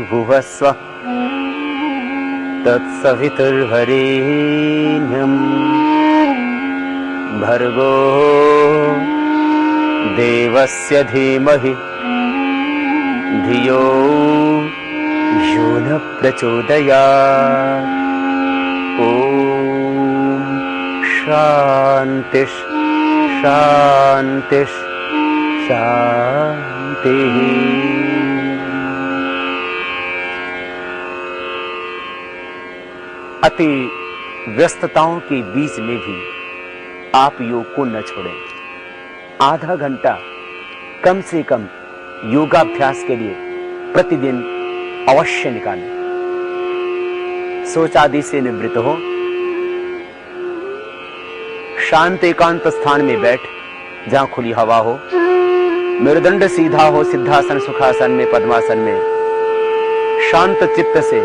भूर्भुवस्व तत्सवितुर्वरेण्यं भर्गो देवस्य धीमहि धियो यो न प्रचोदयात्। ॐ शान्तिः शान्तिः शान्तिः। अति व्यस्तताओं के बीच में भी आप योग को न छोड़ें। आधा घंटा कम से कम योगाभ्यास के लिए प्रतिदिन अवश्य निकालें। सोच आदि से निवृत्त हो, शांत एकांत स्थान में बैठ जहां खुली हवा हो, मेरुदंड सीधा हो, सिद्धासन सुखासन में पद्मासन में शांत चित्त से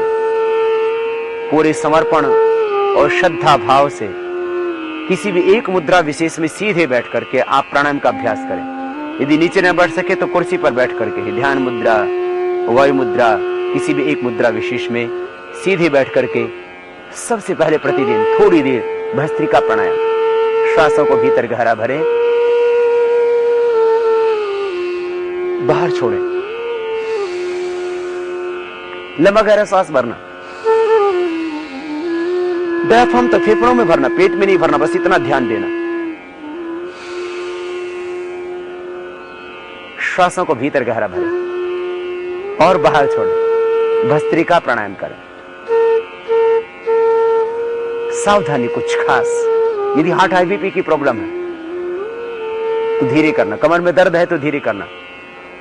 पूरे समर्पण और श्रद्धा भाव से किसी भी एक मुद्रा विशेष में सीधे बैठ करके आप प्राणायाम का अभ्यास करें। यदि नीचे न बैठ सके तो कुर्सी पर बैठ करके ही ध्यान मुद्रा, वायु मुद्रा, किसी भी एक मुद्रा विशेष में सीधे बैठ करके सबसे पहले प्रतिदिन थोड़ी देर भस्त्रिका प्राणायाम। श्वासों को भीतर गहरा भरें, बाहर छोड़ें। लंबा गहरा श्वास भरना, डायफ्राम तो फेफड़ों में भरना, पेट में नहीं भरना, बस इतना ध्यान देना। श्वासों को भीतर गहरा भरें और बाहर छोड़ें। भस्त्रिका प्राणायाम करें। सावधानी कुछ खास, यदि हार्ट हाई बीपी की प्रॉब्लम है तो धीरे करना, कमर में दर्द है तो धीरे करना।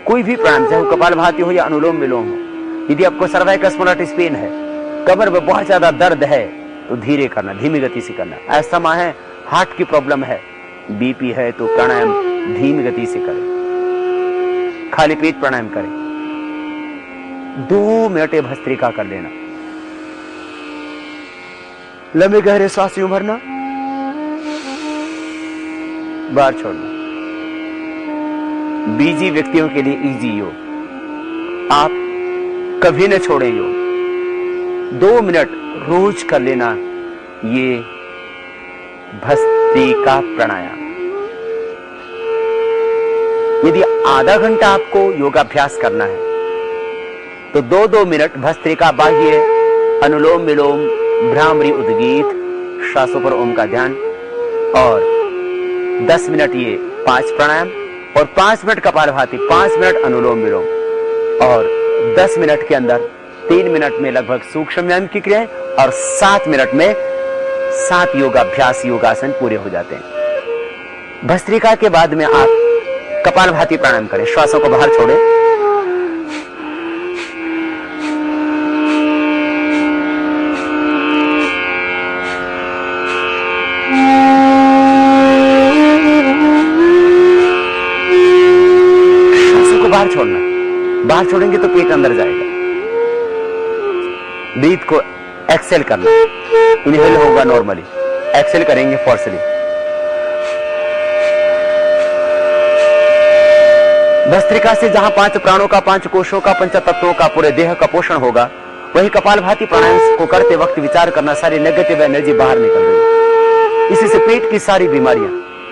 कोई भी प्राणायाम, चाहे कपालभाति हो या अनुलोम विलोम हो, यदि आपको सर्वाइकल स्पॉन्डिलाइटिस पेन है, कमर में बहुत ज्यादा दर्द है तो धीरे करना, धीमी गति से करना। अस्थमा है, हार्ट की प्रॉब्लम है, बीपी है तो प्राणायाम धीमी गति से करें। खाली पेट प्राणायाम करें। 2 मिनट भस्त्रिका कर लेना। लंबे गहरे सांस यूं भरना, बाहर छोड़ना। बीजी व्यक्तियों के लिए इजी योग, आप कभी न छोड़ें योग। 2 मिनट रोज कर लेना ये भस्त्रिका प्राणायाम। यदि आधा घंटा आपको योगाभ्यास करना है तो 2-2 मिनट भस्त्रिका, बाह्य अनुलोम विलोम, भ्रामरी, उद्गीत, श्वासों पर ओम का ध्यान, और 10 मिनट ये 5 प्राणायाम, और 5 मिनट कपालभाति, 5 मिनट अनुलोम विलोम, और 10 मिनट के अंदर 3 मिनट में लगभग सूक्ष्म व्यायाम की क्रियाएं, और 7 मिनट में 7 योगाभ्यास, योगासन पूरे हो जाते हैं। भस्त्रिका के बाद में आप कपालभाति प्राणायाम करें। श्वासों को बाहर छोड़ें, श्वासों को बाहर छोड़ना। बाहर छोड़ेंगे तो पेट अंदर जाएगा। ब्रीथ को एक्सेल करना, इनहेल होगा नॉर्मली, एक्सेल करेंगे फोर्सली। भस्त्रिका से जहां 5 प्राणों का, 5 कोशों का, 5 तत्वों का, पूरे देह का पोषण होगा, वही कपालभाति प्राणायाम को करते वक्त विचार करना, सारी नेगेटिव एनर्जी बाहर निकल गई। इसी से पेट की सारी बीमारियां,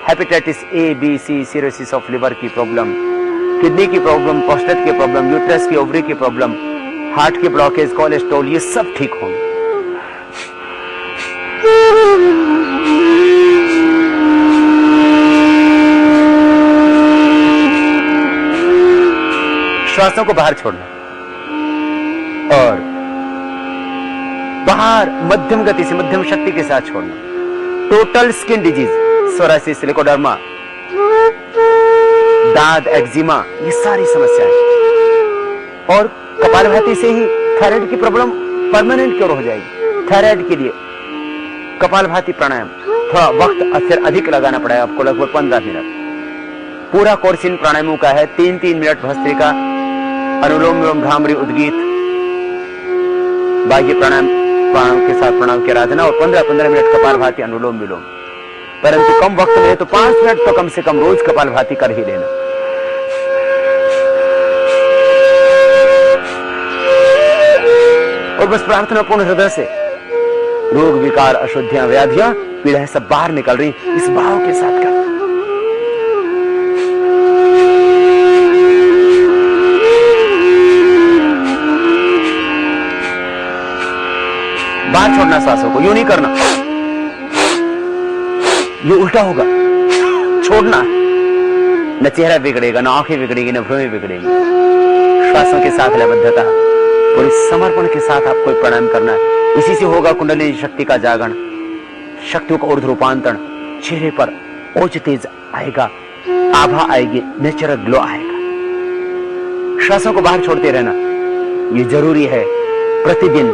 hepatitis A, B, C, cirrhosis of liver की प्रॉब्लम, किडनी की प्रॉब्लम, प्रोस्टेट की प्रॉब्लम, यूट्रस की, ओवरी की प्रॉब्लम, हार्ट की ब्लॉकेज, कोलेस्ट्रॉल, ये सब ठीक होंगे। श्वासों को बाहर छोड़ना और बाहर मध्यम गति से, मध्यम शक्ति के साथ छोड़ना। Total skin disease, psoriasis, leucoderma, दाद, एक्जिमा, ये सारी समस्याएं। और कपालभाति से ही थायराइड की प्रॉब्लम परमानेंट क्योर हो जाएगी। थायराइड के लिए कपालभाति प्राणायाम थोड़ा वक्त फिर अधिक लगाना पड़ेगा आपको, लगभग 15 मिनट। पूरा कोर्स इन प्राणायामों का है। 3-3 मिनट भस्त्रिका, अनुलोम विलोम, भ्रामरी, उद्गीत, बाह्य प्राणायाम के साथ प्रणाम की आराधना, और 15-15 मिनट कपालभाति, अनुलोम विलोम। परंतु कम वक्त में तो 5 मिनट तो कम से कम रोज कपालभाति कर ही लेना। और बस प्रार्थना पूर्ण हृदय से, रोग, विकार, अशुद्धियां, व्याधियां, पीड़ाएं सब बाहर निकल रही, इस भाव के साथ कर। बाहर छोड़ना सांसों को, यूं नहीं करना, ये उल्टा होगा। छोड़ना, न चेहरा बिगड़ेगा, न आंखें बिगड़ेगी, न भ्रूणें बिगड़ेगी। श्वासों के साथ लयबद्धता, पूरे समर्पण के साथ आपको प्राणायाम करना है। इसी से होगा कुंडलिनी शक्ति का जागरण, शक्तियों का ऊर्ध्व रूपांतरण। चेहरे पर ओज तेज आएगा, आभा आएगी, नेचुरल ग्लो आएगा। श्वासों को बाहर छोड़ते रहना, ये जरूरी है। प्रतिदिन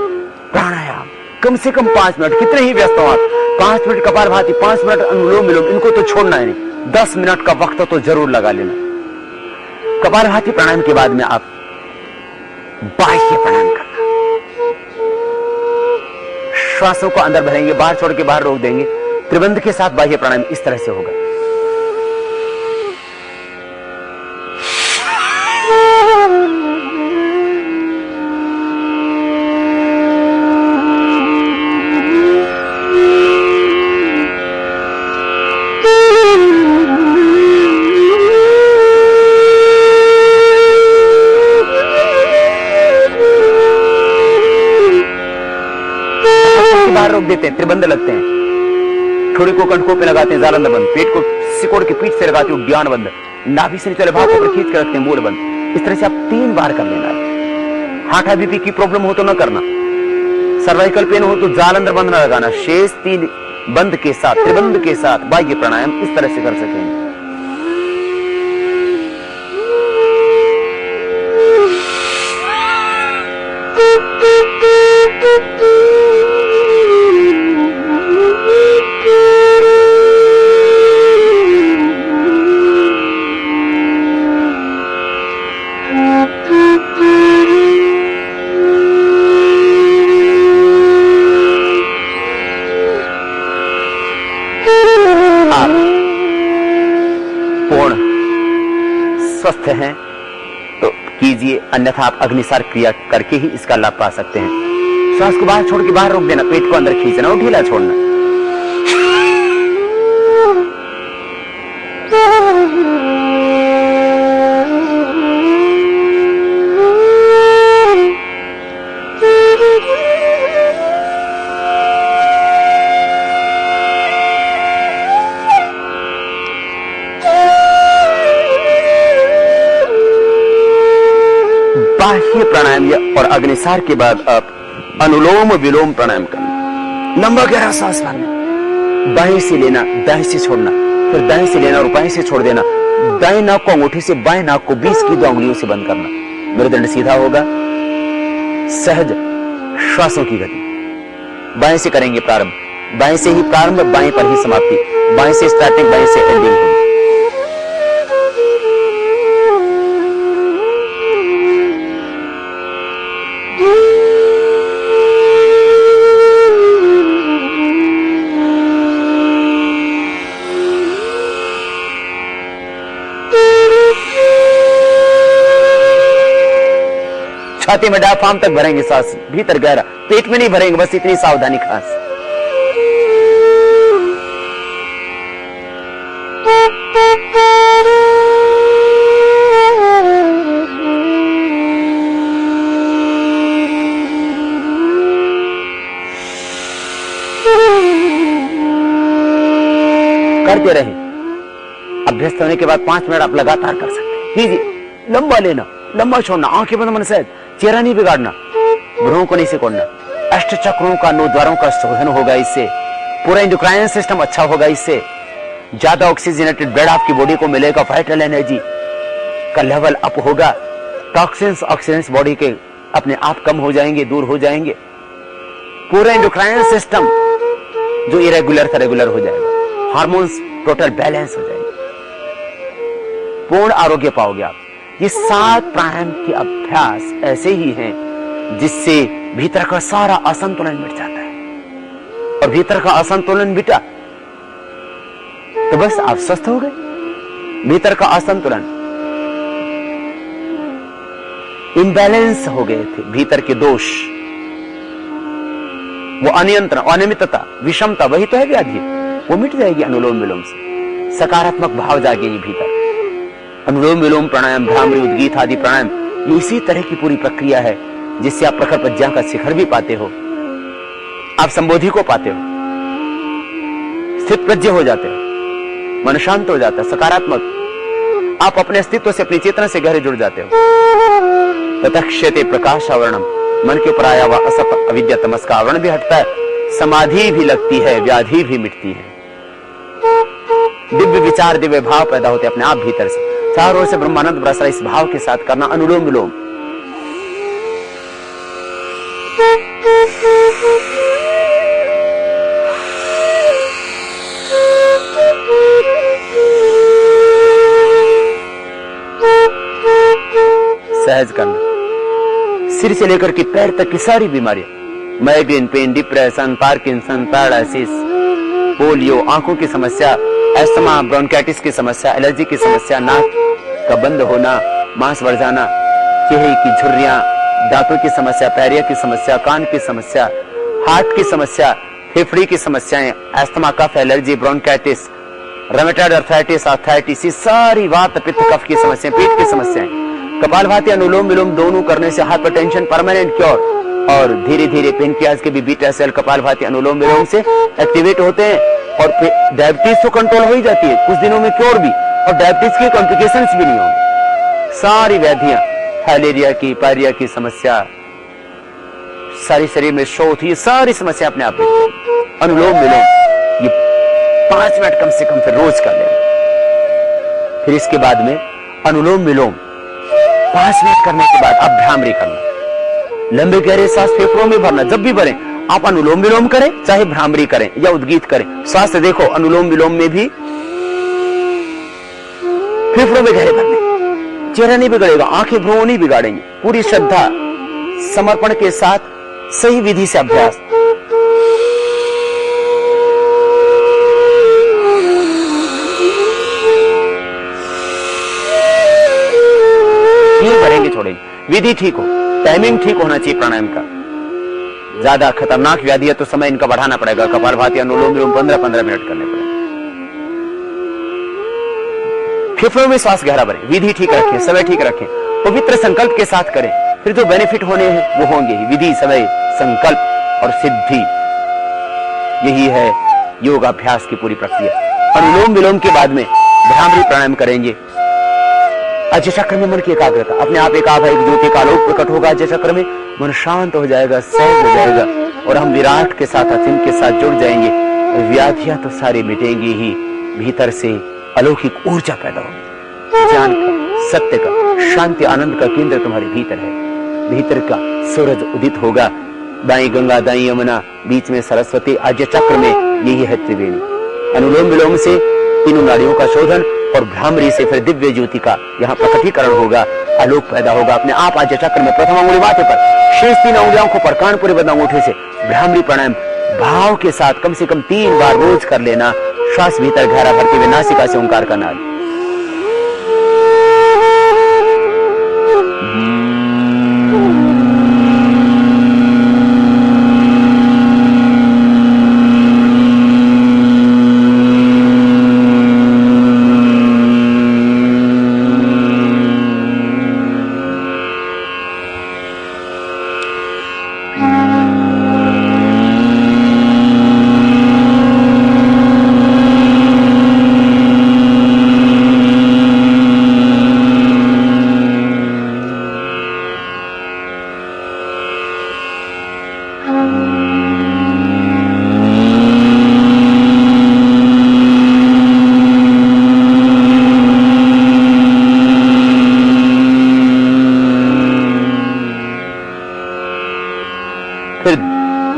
प्राणायाम कम से कम 5 मिनट, कितने ही व्यस्त हो आप, 5 मिनट कपालभाति, 5 मिनट अनुलोम विलोम, इनको तो छोड़ना है नहीं। 10 मिनट का वक्त तो जरूर लगा लेना। कपालभाति प्राणायाम के बाद में आप बाह्य प्राणायाम करना। श्वासों को अंदर भरेंगे, बाहर छोड़ के बाहर रोक देंगे। त्रिबंध के साथ बाह्य प्राणायाम इस तरह से होगा। रोक देते हैं, त्रिबंध लगते हैं। थोड़ी को कंठकों पे लगाते हैं जालंधर बंद, पेट को सिकोड़ के पीठ से लगाते हैं उद्यान बंद, नाभि से निचले भाग को खींच के रखते हैं मूल बंद। इस तरह से आप 3 बार कर लेना है। हार्ट बीपी की प्रॉब्लम हो तो न करना, सर्वाइकल पेन हो तो जालंधर बंद न लगाना। शेष 3 बंद के साथ, त्रिबंध के साथ बाह्य प्राणायाम इस तरह से कर सकेंगे। स्वस्थ हैं तो कीजिए, अन्यथा आप अग्निसार क्रिया करके ही इसका लाभ पा सकते हैं। श्वास को बाहर छोड़ के बाहर रोक देना, पेट को अंदर खींचना और ढीला छोड़ना। बाह्य प्राणायाम और अग्निसार के बाद आप अनुलोम विलोम प्राणायाम करना। लंबा गहरा सांस भरना, बाएं से लेना, दाएं से छोड़ना, फिर दाएं से लेना और बाएं से छोड़ देना। दाएं नाक को अंगूठे से, बाएं नाक को 20 की 2 उंगलियों से बंद करना। मेरुदंड सीधा होगा। सहज श्वासों की गति। बाएं से करेंगे प्रारंभ, बाएं से ही प्रारंभ, बाएं पर ही समाप्ति। बाएं से स्टार्टिंग, बाएं से एंडिंग होगी। छाती में डायफ्राम तक भरेंगे सांस, भीतर गहरा, पेट में नहीं भरेंगे, बस इतनी सावधानी खास। करते रहे। अभ्यस्त होने के बाद 5 मिनट आप लगातार कर सकते हैं। कीजिए, लंबा लेना, लंबा छोड़ना, आंखें बंद मन से, चेहरा नहीं बिगाड़ना, भ्रूणों को नहीं सिकोड़ना। अष्ट चक्रों का, 9 द्वारों का शोधन होगा इससे। पूरा इंडोक्राइन सिस्टम अच्छा होगा इससे। ज्यादा ऑक्सीजनेटेड ब्लड आपकी बॉडी को मिलेगा, वाइटल एनर्जी, का लेवल अप होगा, टॉक्सिन्स ऑक्सीडेंट्स बॉडी के अपने आप कम हो जाएंगे, दूर हो जाएंगे, पूरा एंडोक्राइन सिस्टम जो इरेगुलर था रेगुलर हो जाएगा, हार्मोन्स टोटल बैलेंस हो जाएंगे, पूर्ण आरोग्य पाओगे आप। ये 7 प्राणायाम के अभ्यास ऐसे ही हैं जिससे भीतर का सारा असंतुलन मिट जाता है, और भीतर का असंतुलन मिटा तो बस आप स्वस्थ हो गए। भीतर का असंतुलन, इम्बैलेंस हो गए थे, भीतर के दोष, वो अनियंत्रण, अनियमितता, विषमता, वही तो है व्याधि, वो मिट जाएगी अनुलोम विलोम से। सकारात्मक भाव जागेंगे भीतर। अनुलोम विलोम प्राणायाम, भ्रामरी, उद्गीत आदि प्राणायाम, ये इसी तरह की पूरी प्रक्रिया है जिससे आप प्रखर प्रज्ञा का शिखर भी पाते हो, आप संबोधि को पाते हो, स्थित प्रज्ञ हो जाते हो, मन शांत हो जाता है, सकारात्मक, आप अपने अस्तित्व से, अपनी चेतना से गहरे जुड़ जाते हो। ततक्षते प्रकाश आवरणम, मन के ऊपर आया हुआ असत अविद्या तमस का आवरण भी हटता है, समाधि भी लगती है, व्याधि भी मिटती है, दिव्य विचार, दिव्य भाव पैदा होते अपने आप भीतर से। चारों ओर से ब्रह्मानंद बरस रहा, इस भाव के साथ करना अनुलोम विलोम। सहज करना, सिर से लेकर के पैर तक की सारी बीमारियां, migraine, pain, depression, Parkinson, paralysis, polio, आंखों की समस्या, एस्थमा, ब्रोंकाइटिस की समस्या, एलर्जी की समस्या, नाक का बंद होना, मांस बढ़ जाना, चेहरे की झुर्रियां, दांतों की समस्या, पैरिया की समस्या, कान की समस्या, हार्ट की समस्या, फेफड़े की समस्याएं, asthma, cough, allergy, bronchitis, rheumatoid arthritis, arthritis, सारी वात, पित्त, कफ की समस्याएं, पेट की समस्याएं, कपालभाति, अनुलोम विलोम दोनों करने से हाइपरटेंशन परमानेंट क्योर, और धीरे धीरे पेनक्रियाज के भी बीटा सेल कपालभाति अनुलोम विलोम से एक्टिवेट होते हैं, और डायबिटीज तो कंट्रोल हो ही जाती है कुछ दिनों में क्योर भी, और डायबिटीज की कॉम्प्लिकेशंस भी नहीं होंगे। सारी व्याधियां, फाइलेरिया की, पायरिया की समस्या, सारी शरीर में शोथ, ये सारी समस्या अपने आप में अनुलोम विलोम, ये 5 मिनट कम से कम फिर रोज कर लेना। फिर इसके बाद में अनुलोम विलोम 5 मिनट करने के बाद अब भ्रामरी करना, लंबे गहरे सांस फेफड़ों में भरना। जब भी भरें आप अनुलोम विलोम करें, चाहे भ्रामरी करें या उद्गीत करें, स्वास्थ्य देखो, अनुलोम विलोम में भी फेफड़ों में गहरे भरने, चेहरा नहीं बिगड़ेगा, आंखें भ्रूण नहीं बिगाड़ेंगे, पूरी श्रद्धा समर्पण के साथ सही विधि से अभ्यास। भरेंगे, छोड़ेंगे, विधि ठीक हो, टाइमिंग ठीक होना चाहिए प्राणायाम का। ज्यादा खतरनाक व्याधि है तो समय इनका बढ़ाना पड़ेगा, कपालभाति, अनुलोम विलोम 15-15 मिनट करने पड़ेंगे। फेफड़ों में श्वास गहरा भरें, विधि ठीक रखें, समय ठीक रखें, पवित्र संकल्प के साथ करें, फिर जो बेनिफिट होने हैं वो होंगे ही। विधि, समय, संकल्प और सिद्धि, यही है योगाभ्यास की पूरी प्रक्रिया। अनुलोम विलोम के बाद में भ्रामरी प्राणायाम करेंगे। अजय चक्र में मन की एकाग्रता, अपने आप एक ज्योति का आलोक प्रकट होगा अजय चक्र में, मन शांत हो जाएगा, सहज हो जाएगा, और हम विराट के साथ, असीम के साथ जुड़ जाएंगे। व्याधियां तो सारी मिटेंगी ही, भीतर से अलौकिक ऊर्जा पैदा होगी, ज्ञान का, सत्य का, शांति, आनंद का केंद्र तुम्हारे भीतर है। भीतर का सूरज उदित होगा, दाई गंगा, दाई यमुना, बीच में सरस्वती, अजय चक्र में यही है त्रिवेणी। अनुलोम विलोम से तीनों नाड़ियों का शोधन, और भ्रामरी से फिर दिव्य ज्योति का यहाँ प्रकटीकरण होगा, आलोक पैदा होगा अपने आप। अजय चक्र में प्रथम अंगुली माथे पर, शेष 3 अंगुलियों को पर, कानपुरी बंद अंगूठे से भ्रामरी प्राणायाम भाव के साथ कम से कम 3 बार रोज कर लेना। श्वास भीतर गहरा भरते हुए नासिका से ओंकार का नाद।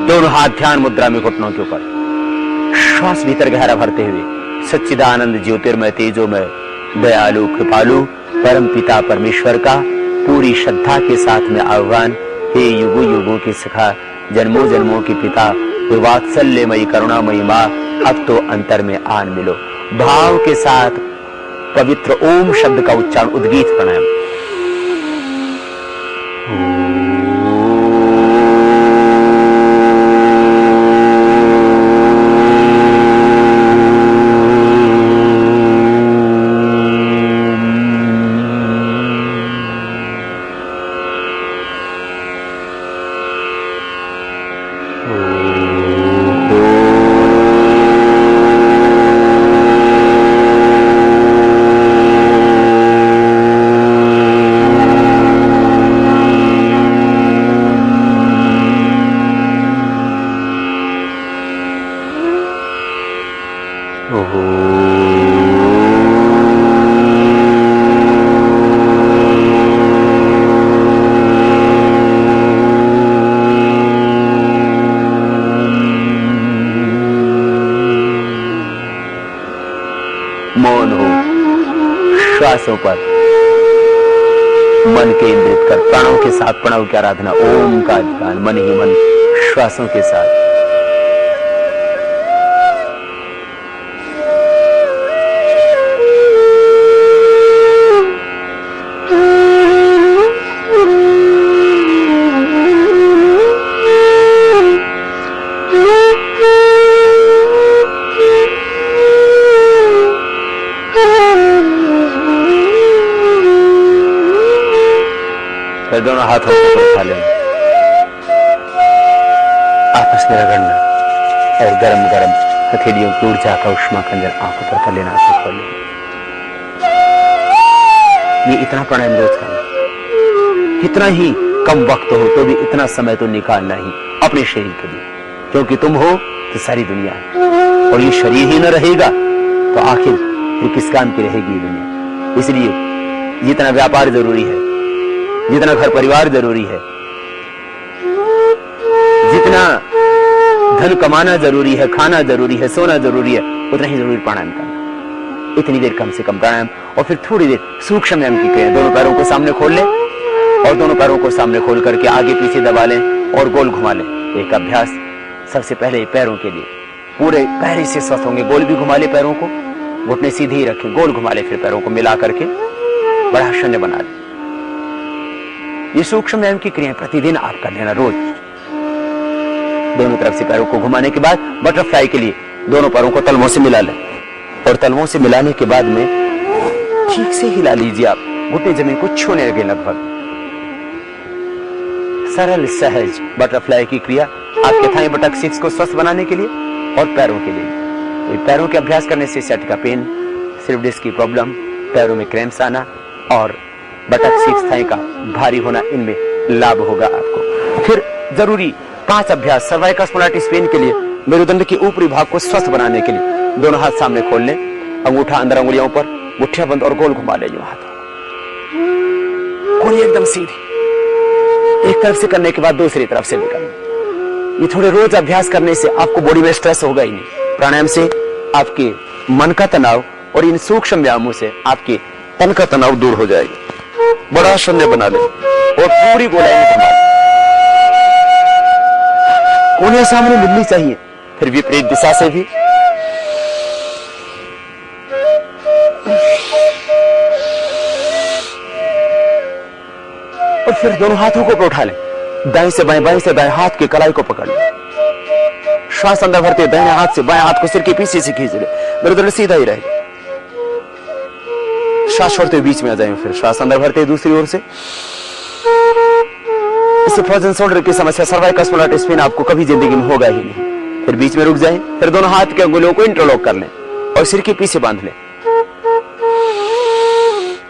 दोनों हाथ ध्यान मुद्रा में घुटनों के ऊपर, श्वास भीतर गहरा भरते हुए सच्चिदानंद ज्योतिर्मय तेजोमय दयालु कृपालु परम पिता परमेश्वर का पूरी श्रद्धा के साथ में आह्वान, हे युगों युगों के सखा, जन्मों जन्मों के पिता, वात्सल्यमयी करुणामयी माँ, अब तो अंतर में आन मिलो। भाव के साथ पवित्र ओम शब्द का उच्चारण, उद्गीत प्राणायाम। मौन हो, श्वासों पर मन केंद्रित कर, प्राणों के साथ प्रणव की आराधना, ओम का ध्यान मन ही मन श्वासों के साथ। दोनों हाथों को उठा लेना, आपस में रगड़ना और गरम गरम हथेलियों की ऊर्जा का उष्मा का अंदर आंखों पर कर लेना, आंखें खोल लेना। ये इतना प्राणायाम रोज करना, कितना ही कम वक्त हो तो भी इतना समय तो निकालना ही अपने शरीर के लिए, क्योंकि तुम हो तो सारी दुनिया है और ये शरीर ही न रहेगा तो आखिर फिर किस काम की रहेगी ये दुनिया। इसलिए जितना व्यापार जरूरी है, जितना घर परिवार जरूरी है, जितना धन कमाना जरूरी है, खाना जरूरी है, सोना जरूरी है, उतना ही जरूरी प्राणायाम करना। इतनी देर कम से कम प्राणायाम और फिर थोड़ी देर सूक्ष्म व्यायाम की क्रिया। दोनों पैरों को सामने खोल लें और दोनों पैरों को सामने खोल करके आगे पीछे दबा लें और गोल घुमा लें। एक अभ्यास सबसे पहले पैरों के लिए, पूरे पैर से स्वस्थ होंगे। गोल भी घुमा ले पैरों को, घुटने सीधे ही रखें, गोल घुमा ले, फिर पैरों को मिला करके बड़ा शून्य बना ले। ये सूक्ष्म व्यायाम की क्रियाएं प्रतिदिन आप कर लेना रोज। दोनों तरफ से पैरों को घुमाने के बाद बटरफ्लाई के लिए दोनों पैरों को तलवों से मिला लें और तलवों से मिलाने के बाद में ठीक से हिला लीजिए। आप घुटने जमीन को छूने लगे लगभग। सरल सहज बटरफ्लाई की क्रिया आपके थाई बटक सिक्स को स्वस्थ बनाने के लिए और पैरों के लिए। पैरों के अभ्यास करने से सciatica पेन, स्लिप डिस्क की प्रॉब्लम, पैरों में क्रैम्प्स आना और बटक सिक्स थाई का भारी होना, इनमें लाभ होगा आपको। फिर जरूरी 5 अभ्यास सर्वाइकल स्पॉन्डिलाइटिस पेन के लिए, मेरुदंड के ऊपरी भाग को स्वस्थ बनाने के लिए। दोनों हाथ सामने खोल लें, अंगूठा अंदर अंगुलियों पर, मुट्ठियां बंद और गोल घुमा ले यूं हाथों को, एकदम सीधी। एक तरफ से करने के बाद दूसरी तरफ से भी करना। ये थोड़े रोज अभ्यास करने से आपको बॉडी में स्ट्रेस होगा ही नहीं। प्राणायाम से आपके मन का तनाव और इन सूक्ष्म व्यायामों से आपके तन का तनाव दूर हो जाएगा। बड़ा शून्य बना ले और पूरी गोलाई में घुमा ले। कोने सामने मिलनी चाहिए, फिर विपरीत दिशा से भी। और फिर दोनों हाथों को उठा ले, दाएं से बाएं, बाएं से दाएं हाथ की कलाई को पकड़ ले। श्वास अंदर भरते दाहिने हाथ से बाएं हाथ को सिर के पीछे से खींच ले, मेरुदंड सीधा ही रहे। श्वास छोड़ते हुए बीच में आ जाए, फिर श्वास अंदर भरते दूसरी ओर से। इससे फ्रोजन शोल्डर की समस्या, सर्वाइकल स्पॉन्डिलाइटिस पेन आपको कभी जिंदगी में होगा ही नहीं। फिर बीच में रुक जाए, फिर दोनों हाथ के अंगुलियों को इंटरलॉक कर लें और सिर के पीछे बांध लें।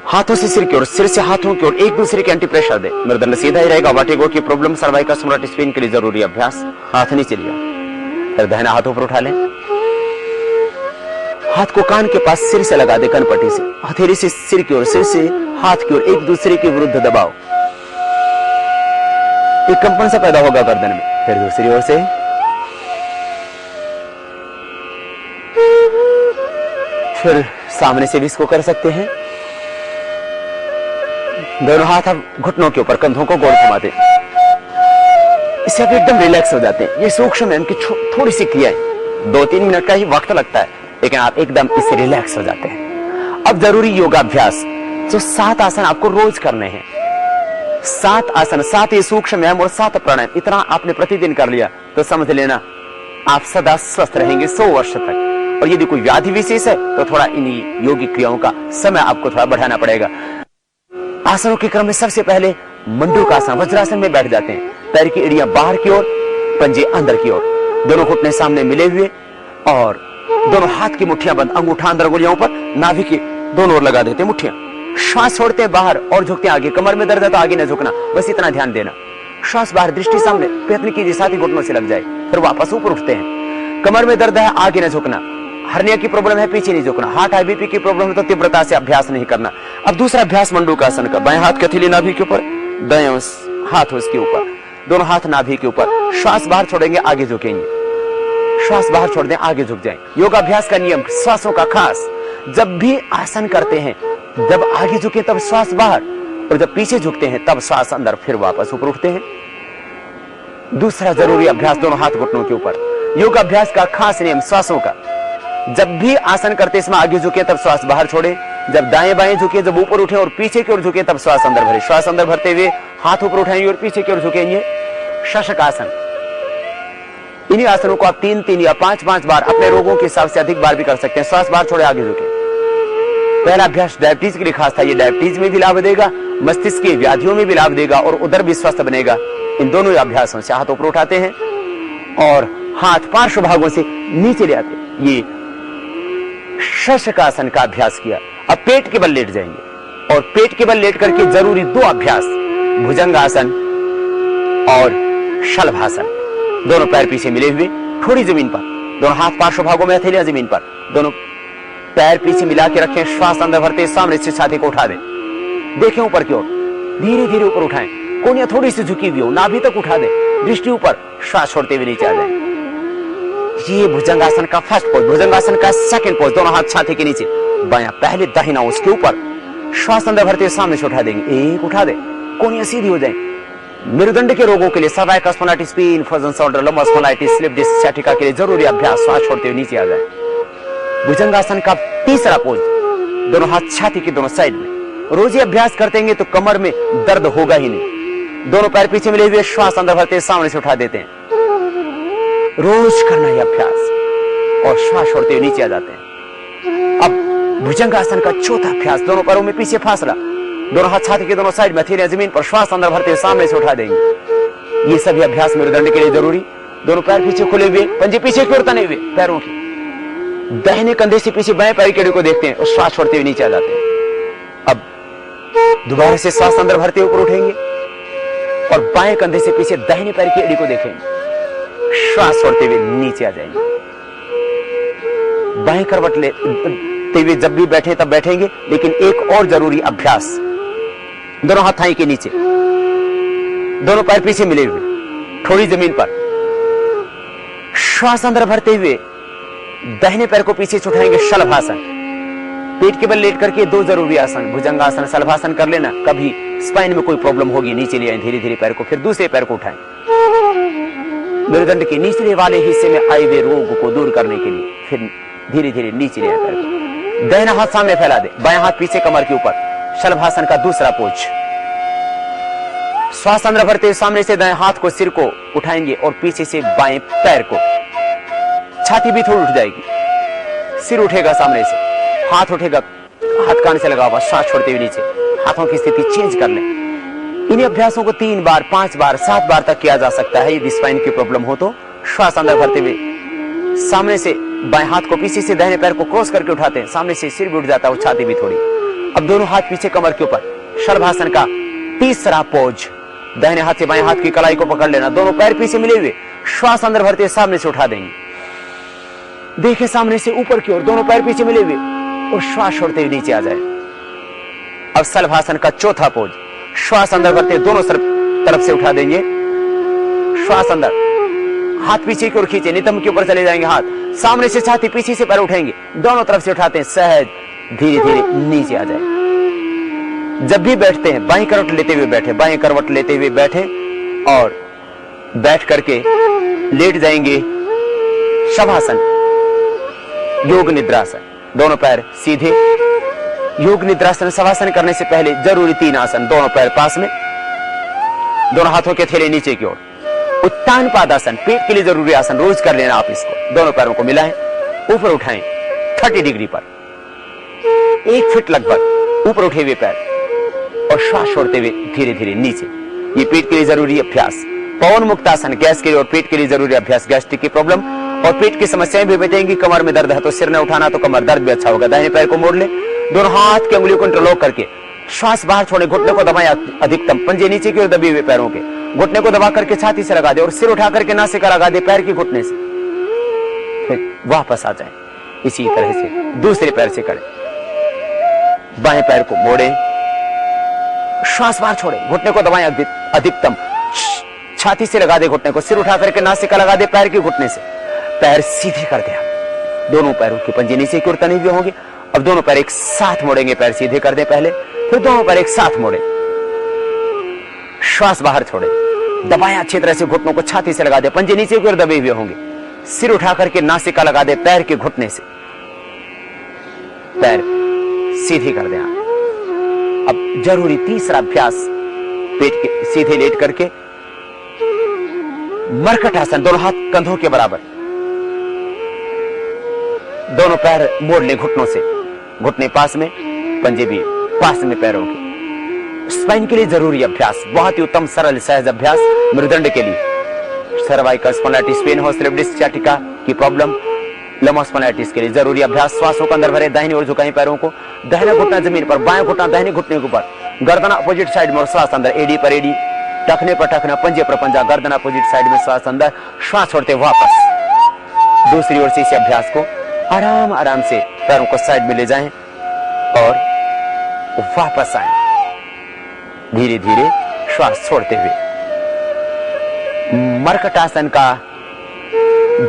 हाथों से सिर की ओर, सिर से हाथों की ओर एक दूसरे के एंटी प्रेशर दे, मेरुदंड सीधा ही रहेगा। वर्टिगो की प्रॉब्लम, सर्वाइकल स्पॉन्डिलाइटिस पेन के लिए जरूरी अभ्यास। हाथ नीचे लिया, फिर दाहिना हाथों पर उठा लें। हाथ को कान के पास सिर से लगा दे, कनपट्टी से, हथेली से सिर की ओर, सिर से हाथ की ओर एक दूसरे के विरुद्ध दबाओ। एक कंपन सा पैदा होगा गर्दन में। फिर दूसरी ओर से फिर सामने से भी इसको कर सकते हैं। दोनों हाथ अब घुटनों के ऊपर, कंधों को गोल घुमाते, इससे आप एकदम रिलैक्स हो जाते हैं। ये सूक्ष्म है, इनकी थोड़ी सी क्रियाएं, 2-3 मिनट का ही वक्त लगता है, लेकिन आप एकदम इससे रिलैक्स हो जाते हैं। अब जरूरी योगाभ्यास, जो 7 आसन आपको रोज करने हैं। 7 आसन, 7 ये सूक्ष्म व्यायाम और 7 प्राणायाम, इतना आपने प्रतिदिन कर लिया तो समझ लेना आप सदा स्वस्थ रहेंगे 100 वर्ष तक। और यदि कोई व्याधि विशेष है तो थोड़ा इन्हीं योगिक क्रियाओं का समय आपको थोड़ा बढ़ाना पड़ेगा। आसनों के क्रम में सबसे पहले मंडूकासन, वज्रासन में बैठ जाते हैं। पैर की एड़ियां बाहर की ओर, पंजे अंदर की ओर, दोनों घुटने सामने मिले हुए और दोनों हाथ की मुट्ठियां बंद, अंगूठा अंदर उंगलियों पर, नाभि के दोनों ओर लगा देते हैं मुट्ठियां। श्वास छोड़ते हैं बाहर और झुकते हैं आगे। कमर में दर्द है तो आगे न झुकना, बस इतना ध्यान देना। श्वास बाहर, दृष्टि सामने, प्रयत्न कीजिए साथ ही घुटनों से लग जाए। फिर वापस ऊपर उठते हैं। कमर में दर्द है, आगे न झुकना। हर्निया की प्रॉब्लम है, पीछे नहीं झुकना। हार्ट हाई बीपी की प्रॉब्लम है तो तीव्रता से अभ्यास नहीं करना। अब दूसरा अभ्यास मंडूकासन का। बाएं हाथ हथेली नाभि के ऊपर, दाएं हाथ उसके ऊपर, दोनों हाथ नाभि के ऊपर। श्वास बाहर छोड़ेंगे, आगे झुकेंगे। श्वास बाहर छोड़ दें, आगे झुक जाएं। योगाभ्यास का नियम, श्वासों का खास, जब भी आसन करते हैं, जब आगे झुके तब श्वास बाहर, और जब पीछे झुकते हैं तब श्वास अंदर, फिर वापस ऊपर उठते हैं। दूसरा जरूरी अभ्यास, दोनों हाथ घुटनों के ऊपर। योगाभ्यास का खास नियम श्वासों का, जब भी आसन करते इसमें आगे झुके तब श्वास बाहर छोड़े, जब दाएं बाएं झुके, जब ऊपर उठे और पीछे की ओर झुके तब श्वास अंदर भरे। श्वास अंदर भरते हुए हाथ ऊपर उठाएंगे और पीछे की ओर झुकेंगे। शशक आसन। इन्हीं आसनों को आप 3-3 या 5-5 बार, अपने रोगों के हिसाब से अधिक बार भी कर सकते हैं। श्वास बाहर छोड़े, आगे झुके। पहला अभ्यास डायबिटीज के लिए खास था, ये डायबिटीज में भी लाभ देगा, मस्तिष्क की व्याधियों में भी लाभ देगा और उदर भी स्वस्थ बनेगा। इन दोनों अभ्यासों से हाथ ऊपर उठाते हैं और हाथ पार्श्व भागों से नीचे ले आते हैं। ये शशकासन का अभ्यास किया। अब पेट के बल लेट जाएंगे और पेट के बल लेट करके जरूरी 2 अभ्यास, भुजंगासन और शलभासन। दोनों पैर पीछे मिले हुए, थोड़ी जमीन पर, दोनों हाथ पार्श्व भागों में, हथेलियां जमीन पर, दोनों पैर पीछे मिला के रखें। श्वास अंदर भरते सामने से छाती को उठा दें, देखें ऊपर की ओर, धीरे धीरे ऊपर उठाएं। कोनियां थोड़ी सी झुकी हुई हो, नाभि तक उठा दें, दृष्टि ऊपर, श्वास छोड़ते हुए नीचे आ जाए। ये भुजंगासन का फर्स्ट पोज। भुजंगासन का सेकंड पोज, दोनों हाथ छाती के नीचे, बायां पहले, दाहिना उसके ऊपर। श्वास अंदर भरते सामने से उठा देंगे, एक उठा दे, कोनियां सीधी हो जाए। मेरुदंड के रोगों के लिए, cervical spondylitis, pain, frozen shoulder, lumbar spondylitis, slip disc सciatica के लिए जरूरी अभ्यास, श्वास छोड़ते हुए नीचे आ जाए। भुजंगासन का तीसरा पोज, दोनों हाथ छाती के दोनों साइड में। रोज ये अभ्यास करतेंगे तो कमर में दर्द होगा ही नहीं। दोनों पैर पीछे मिले हुए, श्वास अंदर भरते सामने से उठा देते हैं। रोज करना ये अभ्यास और श्वास छोड़ते हुए नीचे आ जाते हैं। अब भुजंगासन का चौथा अभ्यास, दोनों पैरों में पीछे फासला, दोनों हाथ छाती के दोनों साइड में, हथेलियां जमीन पर, श्वास अंदर भरते हुए सामने से उठा देंगे। ये सभी अभ्यास मेरुदंड के लिए जरूरी। दोनों पैर पीछे खुले हुए, पंजे पीछे की ओर तने हुए, पैरों की दाहिने कंधे से पीछे बाएं पैर की एड़ी को देखते हैं और श्वास छोड़ते हुए नीचे आ जाते हैं। अब दोबारा से श्वास अंदर भरते हुए ऊपर उठेंगे और बाएं कंधे से पीछे दाहिने पैर की एड़ी को देखेंगे, श्वास छोड़ते हुए नीचे आ जाएंगे। बाएं करवट लेते हुए जब भी बैठे तब बैठेंगे, लेकिन एक और जरूरी अभ्यास, दोनों हाथ थाई के नीचे, दोनों पैर पीछे मिले हुए, थोड़ी जमीन पर, श्वास अंदर भरते हुए दाहिने पैर को पीछे उठाएंगे, शलभासन। पेट के बल लेट करके 2 जरूरी आसन, भुजंगासन, शलभासन कर लेना। कभी स्पाइन में कोई प्रॉब्लम होगी, नीचे ले आए धीरे धीरे पैर को, फिर दूसरे पैर को उठाएं। मेरुदंड के निचले वाले हिस्से में आए हुए रोग को दूर करने के लिए फिर धीरे धीरे नीचे ले आए पैर को। दाहिना हाथ सामने फैला दे, बायां हाथ पीछे कमर के ऊपर, शलभासन का दूसरा पोज। श्वास अंदर भरते सामने से दाएं हाथ को, सिर को उठाएंगे और पीछे से बाएं पैर को, छाती भी थोड़ी उठ जाएगी, सिर उठेगा सामने से, हाथ उठेगा, हाथ कान से लगा हुआ, श्वास छोड़ते हुए नीचे। हाथों की स्थिति चेंज कर लें। इन अभ्यासों को 3 बार, 5 बार, 7 बार तक किया जा सकता है। यदि स्पाइन की प्रॉब्लम हो तो श्वास अंदर भरते हुए सामने से बाएं हाथ को पीछे से दाहिने पैर को क्रॉस करके उठाते हैं, सामने से सिर भी उठ जाता है और छाती भी थोड़ी। अब दोनों हाथ पीछे कमर के ऊपर, शलभासन का तीसरा पोज, दाहिने हाथ से बाएं हाथ की कलाई को पकड़ लेना, दोनों पैर पीछे मिले हुए, श्वास अंदर भरते सामने से उठा देंगे। देखे सामने से ऊपर की ओर, दोनों पैर पीछे मिले हुए और श्वास छोड़ते हुए नीचे आ जाए। अब शलभासन का चौथा पोज, श्वास अंदर भरते दोनों तरफ से उठा देंगे, श्वास अंदर, हाथ पीछे की ओर खींचे, नितंब के ऊपर चले जाएंगे हाथ, सामने से छाती, पीछे से पैर उठेंगे, दोनों तरफ से उठाते हैं, सहज धीरे धीरे नीचे आ जाए। जब भी बैठते हैं बाएं करवट लेते हुए बैठे, बाएं करवट लेते हुए बैठे और बैठ करके लेट जाएंगे शवासन, योग निद्रासन, दोनों पैर सीधे। योग निद्रासन शवासन करने से पहले जरूरी 3 आसन, दोनों पैर पास में, दोनों हाथों के थैले नीचे की ओर। उत्तान पादासन, पेट के लिए जरूरी आसन, रोज कर लेना आप इसको। दोनों पैरों को मिलाएं, ऊपर उठाएं 30 डिग्री पर, 1 फीट लगभग ऊपर उठे हुए पैर और श्वास छोड़ते हुए धीरे धीरे नीचे। ये पेट के लिए जरूरी अभ्यास। पवन मुक्तासन, गैस के लिए और पेट के लिए जरूरी अभ्यास। गैस्ट्रिक की प्रॉब्लम और पेट की समस्याएं भी मिटेंगी। कमर में दर्द है तो सिर न उठाना, तो कमर दर्द भी अच्छा होगा। दाहिने पैर को मोड़ ले, दोनों हाथ की उंगलियों को इंटरलॉक करके श्वास बाहर छोड़े, घुटने को दबाएं अधिकतम, पंजे नीचे की ओर दबे हुए पैरों के, घुटने को दबा करके छाती से लगा दे और सिर उठा करके नासिका लगा दे पैर के घुटने से। फिर वापस आ जाए इसी तरह से। दूसरे पैर से करें, बाएं पैर को मोड़े, श्वास बाहर छोड़े, घुटने को दबाएं अधिकतम, छाती से लगा दे घुटने को, सिर उठा करके नासिका लगा दे पैर के घुटने से। पैर सीधे कर दे आप, दोनों पैरों के पंजे नीचे की ओर तने हुए होंगे। अब दोनों पैर एक साथ मोड़ेंगे, पैर सीधे कर दे पहले, फिर दोनों पैर एक साथ मोड़े, श्वास बाहर छोड़े, दबाएं अच्छी तरह से घुटनों को, छाती से लगा दे, पंजे नीचे की ओर दबे हुए होंगे, सिर उठा करके नासिका लगा दे पैर के घुटने से, पैर सीधे कर दे आप। अब जरूरी तीसरा अभ्यास, पेट के सीधे लेट करके मरकट आसन, दोनों हाथ कंधों के बराबर, दोनों पैर मोड़ ले घुटनों से, घुटने पास में, पंजे भी पास में पैरों के। स्पाइन के लिए जरूरी अभ्यास, बहुत ही उत्तम सरल सहज अभ्यास। मेरुदंड के लिए सर्वाइकल स्पॉन्डिलाइटिस, पेन हो, स्लिप डिस्क सियाटिका की प्रॉब्लम, लंबा स्पॉन्डिलाइटिस के लिए जरूरी अभ्यास। श्वासों को अंदर भरे, दाहिनी ओर झुकाएं पैरों को, दाहिना घुटना जमीन पर, बाएं घुटना दाहिने घुटने के ऊपर, गर्दन अपोजिट साइड में और श्वास अंदर, एडी पर एडी, टखने पर टखना, पंजे पर पंजा, गर्दन अपोजिट साइड में, श्वास अंदर, श्वास छोड़ते वापस। दूसरी ओर से इस अभ्यास को आराम आराम से पैरों को साइड में ले जाएं और वापस आएं, धीरे धीरे श्वास छोड़ते हुए। मरकट आसन का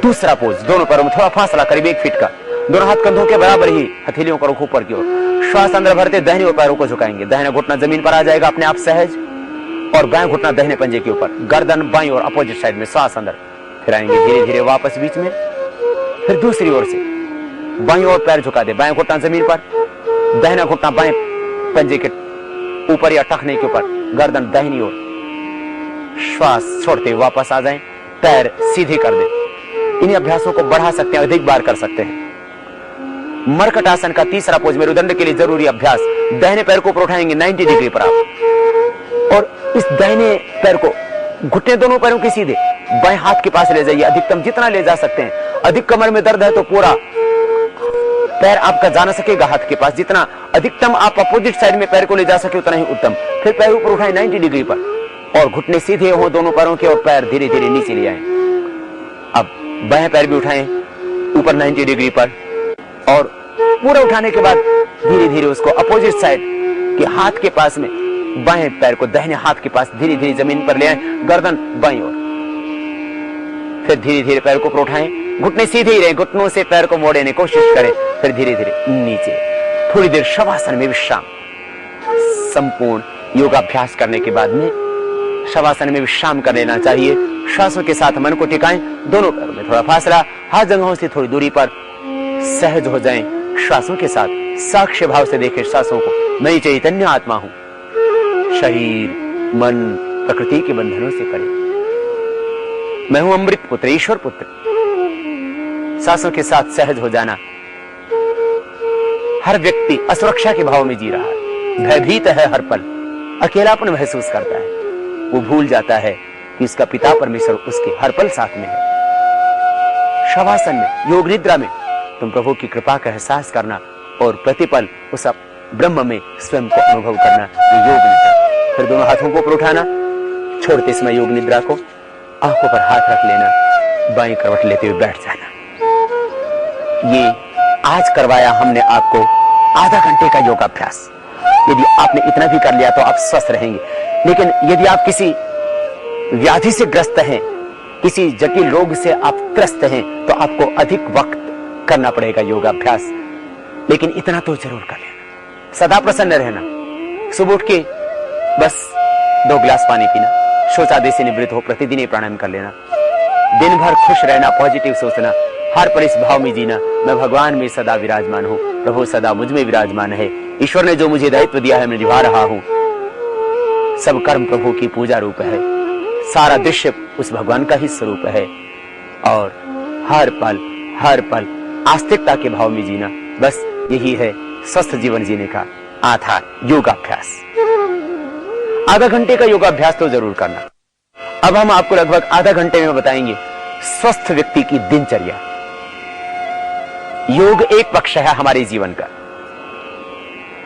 दूसरा पोज, दोनों पैरों में थोड़ा फासला करीब 1 फीट का, दोनों हाथ कंधों के बराबर ही, हथेलियों को ऊपर की ओर, श्वास अंदर भरते दाहिनी ओर पैरों को झुकाएंगे, दाहिना घुटना जमीन पर आ जाएगा अपने आप सहज, और बाएं घुटना दाहिने पंजे के ऊपर, गर्दन बाईं ओर अपोजिट साइड में, श्वास अंदर, फिर आएंगे धीरे धीरे वापस बीच में। फिर दूसरी ओर से बाईं ओर पैर झुका दे, बाएं घुटना जमीन पर, दाहिना घुटना बाएं पंजे के ऊपर या टखने के ऊपर, गर्दन दाहिनी ओर, श्वास छोड़ते वापस आ जाएं, पैर सीधे कर दे। इन अभ्यासों को बढ़ा सकते हैं, अधिक बार कर सकते हैं। मरकट आसन का तीसरा पोज, मेरुदंड के लिए जरूरी अभ्यास। दाहिने पैर को ऊपर उठाएंगे 90 डिग्री पर आप, और इस दाहिने पैर को, घुटने दोनों पैरों के सीधे, बाएं हाथ के पास ले जाइए, अधिकतम जितना ले जा सकते हैं। अधिक कमर में दर्द है तो पूरा पैर आपका जा ना सकेगा हाथ के पास, जितना अधिकतम आप अपोजिट साइड में पैर को ले जा सके उतना ही उत्तम। फिर पैर ऊपर उठाएं 90 डिग्री पर और घुटने सीधे हो दोनों पैरों के, और पैर धीरे धीरे नीचे ले आए। अब बाएं पैर भी उठाएं ऊपर 90 डिग्री पर, और पूरा उठाने के बाद धीरे धीरे उसको अपोजिट साइड के हाथ के पास में, बाएं पैर को दाहिने हाथ के पास धीरे धीरे जमीन पर ले आए, गर्दन बाईं ओर, फिर धीरे धीरे पैर को ऊपर उठाएं, घुटने सीधे ही रहे, घुटनों से पैर को मोड़ने की कोशिश करें, फिर धीरे धीरे नीचे। थोड़ी देर शवासन में विश्राम। संपूर्ण योगाभ्यास करने के बाद में शवासन में विश्राम कर लेना चाहिए। श्वासों के साथ मन को टिकाएं, दोनों पैरों में थोड़ा फासला, हाथ जंघों से थोड़ी दूरी पर, सहज हो जाएं श्वासों के साथ। साक्ष्य भाव से देखें श्वासों को, मैं चैतन्य आत्मा हूं, शरीर मन प्रकृति के बंधनों से परे, मैं हूं अमृत पुत्र, ईश्वर पुत्र। सांसों के साथ सहज हो जाना। हर व्यक्ति असुरक्षा के भाव में जी रहा है, भयभीत है, हर पल अकेलापन महसूस करता है। वो भूल जाता है कि उसका पिता परमेश्वर उसके हर पल साथ में है। शवासन में, योग निद्रा में तुम प्रभु की कृपा का एहसास करना और प्रतिपल उस ब्रह्म में स्वयं को अनुभव करना, ये योग निद्रा। फिर दोनों हाथों को ऊपर उठाना, छोड़ते समय योग निद्रा को, आंखों पर हाथ रख लेना, बाईं करवट लेते हुए बैठ जाना। ये आज करवाया हमने आपको आधा घंटे का योगाभ्यास। यदि आपने इतना भी कर लिया तो आप स्वस्थ रहेंगे। लेकिन यदि आप किसी व्याधि से ग्रस्त हैं किसी जटिल रोग से आप त्रस्त हैं तो आपको अधिक वक्त करना पड़ेगा योगाभ्यास, लेकिन इतना तो जरूर कर लेना। सदा प्रसन्न रहना, सुबह उठ के बस 2 गिलास पानी पीना, शौच आदि से निवृत्त हो प्रतिदिन ये प्राणायाम कर लेना, दिन भर खुश रहना, पॉजिटिव सोचना, हर पर इस भाव में जीना, मैं भगवान में सदा विराजमान हूं, प्रभु सदा मुझ में विराजमान है, ईश्वर ने जो मुझे दायित्व दिया है मैं निभा रहा हूं, सब कर्म प्रभु की पूजा रूप है, सारा दृश्य उस भगवान का ही स्वरूप है, और हर पल आस्तिकता के भाव में जीना, बस यही है स्वस्थ जीवन जीने का आधार, योगाभ्यास। आधा घंटे का योगाभ्यास तो जरूर करना। अब हम आपको लगभग आधा घंटे में बताएंगे स्वस्थ व्यक्ति की दिनचर्या। योग एक पक्ष है हमारे जीवन का।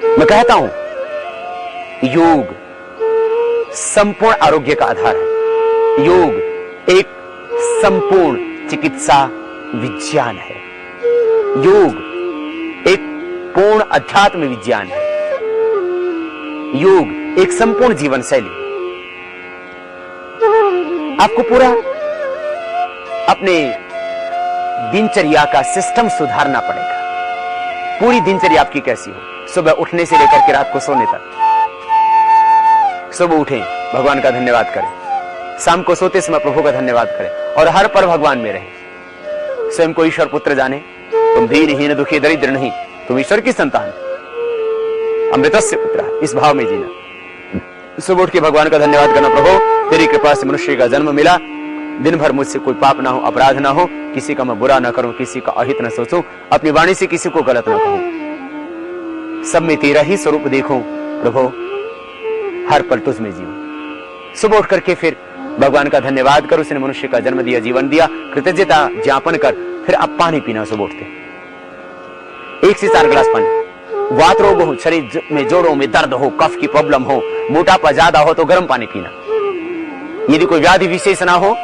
मैं कहता हूं योग संपूर्ण आरोग्य का आधार है। योग एक संपूर्ण चिकित्सा विज्ञान है। योग एक पूर्ण अध्यात्म विज्ञान है। योग एक संपूर्ण जीवन शैली। आपको पूरा अपने दिनचर्या का सिस्टम सुधारना पड़ेगा। पूरी दिनचर्या आपकी कैसी हो, सुबह उठने से लेकर के रात को सोने तक। सुबह उठें, भगवान का धन्यवाद करें, शाम को सोते समय प्रभु का धन्यवाद करें, और हर पल भगवान में रहें। स्वयं को ईश्वर पुत्र जाने, तुम दीनहीन दुखी दरिद्र नहीं, तुम ईश्वर की संतान, अमृतस्य पुत्र, इस भाव में जीना। सुबह उठ के भगवान का धन्यवाद करना, प्रभु तेरी कृपा से मनुष्य का जन्म मिला, दिन भर मुझसे कोई पाप ना हो, अपराध ना हो, किसी का मैं बुरा ना करूं, किसी का अहित न सोचूं, अपनी वाणी से किसी को गलत ना कहूं, सब में तेरा ही स्वरूप देखूं, प्रभु हर पल तुझ में जीऊं। सुबह उठ करके फिर भगवान का धन्यवाद कर, उसने मनुष्य का जन्म दिया, जीवन दिया, कृतज्ञता ज्ञापन कर, फिर अब पानी पीना। सुबह उठते 1 से 4 गिलास पानी। वात रोग हो, शरीर में जोड़ों में दर्द हो, कफ की प्रॉब्लम हो, मोटापा ज्यादा हो तो गर्म पानी पीना। यदि कोई व्याधि विशेष ना हो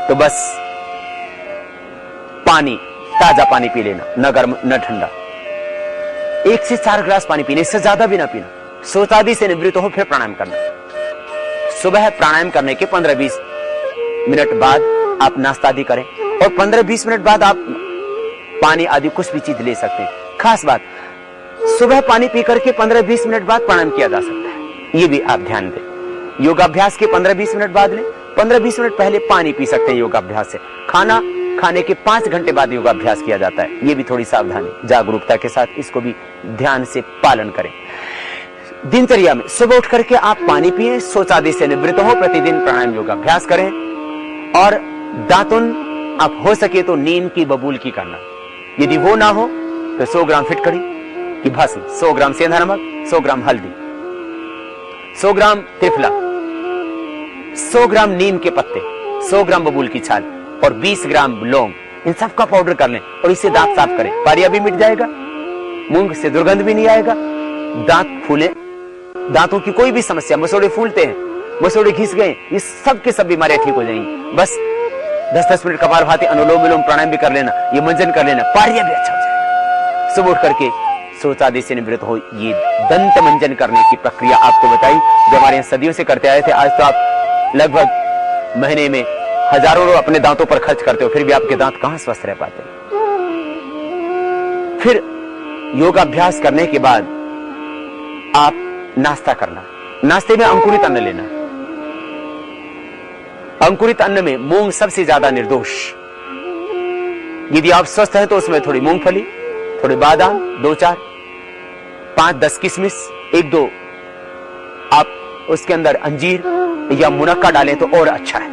तो बस पानी, ताजा पानी पी लेना, न गर्म न ठंडा। 1 से 4 गिलास पानी पीने, इससे ज्यादा भी ना पीना। शौच आदि से निवृत्त हो फिर प्राणायाम करना। सुबह प्राणायाम करने के 15-20 मिनट बाद आप नाश्ता आदि करें, और 15-20 मिनट बाद आप पानी आदि कुछ भी चीज ले सकते हैं। खास बात, सुबह पानी पी करके 15-20 मिनट बाद प्राणायाम किया जा सकता है, ये भी आप ध्यान दें। योगाभ्यास के 15-20 मिनट बाद लें, 15-20 मिनट पहले पानी पी सकते हैं योगाभ्यास से। खाना खाने के 5 घंटे बाद योगाभ्यास किया जाता है, ये भी थोड़ी सावधानी, जागरूकता के साथ इसको भी ध्यान से पालन करें। दिनचर्या में सुबह उठ करके आप पानी पिए, शौच आदि से निवृत्त हो, प्रतिदिन प्राणायाम योगाभ्यास करें, और दातुन आप हो सके तो नीम की बबूल करना। यदि वो ना हो तो 100 ग्राम फिटकड़ी की भस्म, 100 ग्राम सेंधा नमक, 100 ग्राम हल्दी, 100 ग्राम त्रिफला, 100 ग्राम नीम के पत्ते, 100 ग्राम बबूल की छाल और 20 ग्राम लौंग, इन सब का पाउडर कर लें और इससे दांत साफ करें। पारिया भी मिट जाएगा, मूंग से दुर्गंध भी नहीं आएगा, दांत फूले, दांतों की कोई भी समस्या, मसोड़े फूलते हैं, मसोड़े घिस गए, ये सब के सब बीमारियां ठीक हो जाएंगी। बस 10-10 मिनट कपालभाति, अनुलोम विलोम प्राणायाम भी कर लेना, ये मंजन कर लेना, पारिया भी अच्छा हो जाएगा। सुबह उठ करके शौच आदि से निवृत्त हो, ये दंत मंजन करने की प्रक्रिया आपको बताई, जो हमारे यहाँ सदियों से करते आए थे। आज तो आप लगभग महीने में हजारों रुपए अपने दांतों पर खर्च करते हो, फिर भी आपके दांत कहां स्वस्थ रह पाते। फिर योगाभ्यास करने के बाद आप नाश्ता करना। नाश्ते में अंकुरित अन्न लेना। अंकुरित अन्न में मूंग सबसे ज्यादा निर्दोष। यदि आप स्वस्थ हैं तो उसमें थोड़ी मूंगफली, थोड़े बादाम, 2-4, 5-10 किशमिश, 1-2 आप उसके अंदर अंजीर या मुनक्का डालें तो और अच्छा है।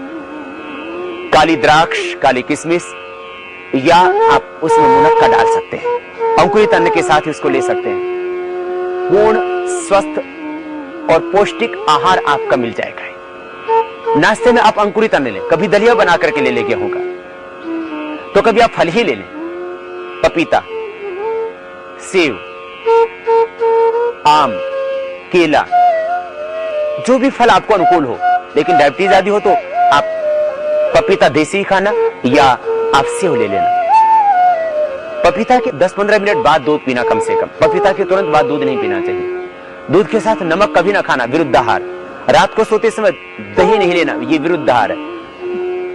काली द्राक्ष, काली किशमिश, या आप उसमें मुनक्का डाल सकते हैं। अंकुरित अन्न के साथ ही उसको ले सकते हैं। पूर्ण स्वस्थ और पौष्टिक आहार आपका मिल जाएगा। नाश्ते में आप अंकुरित अन्न लें, कभी दलिया बना करके ले लें गेहूं का, तो कभी आप फल ही ले लें, पपीता, सेब, आम, केला, जो भी फल आपको अनुकूल हो। लेकिन डायबिटीज आदि हो तो आप पपीता देसी खाना या आप सेब ले लेना। पपीता के 10-15 मिनट बाद दूध पीना कम से कम। पपीता के तुरंत बाद दूध नहीं पीना चाहिए। दूध के साथ नमक कभी ना खाना, विरुद्धाहार। रात को सोते समय दही नहीं लेना, ये विरुद्धाहार है।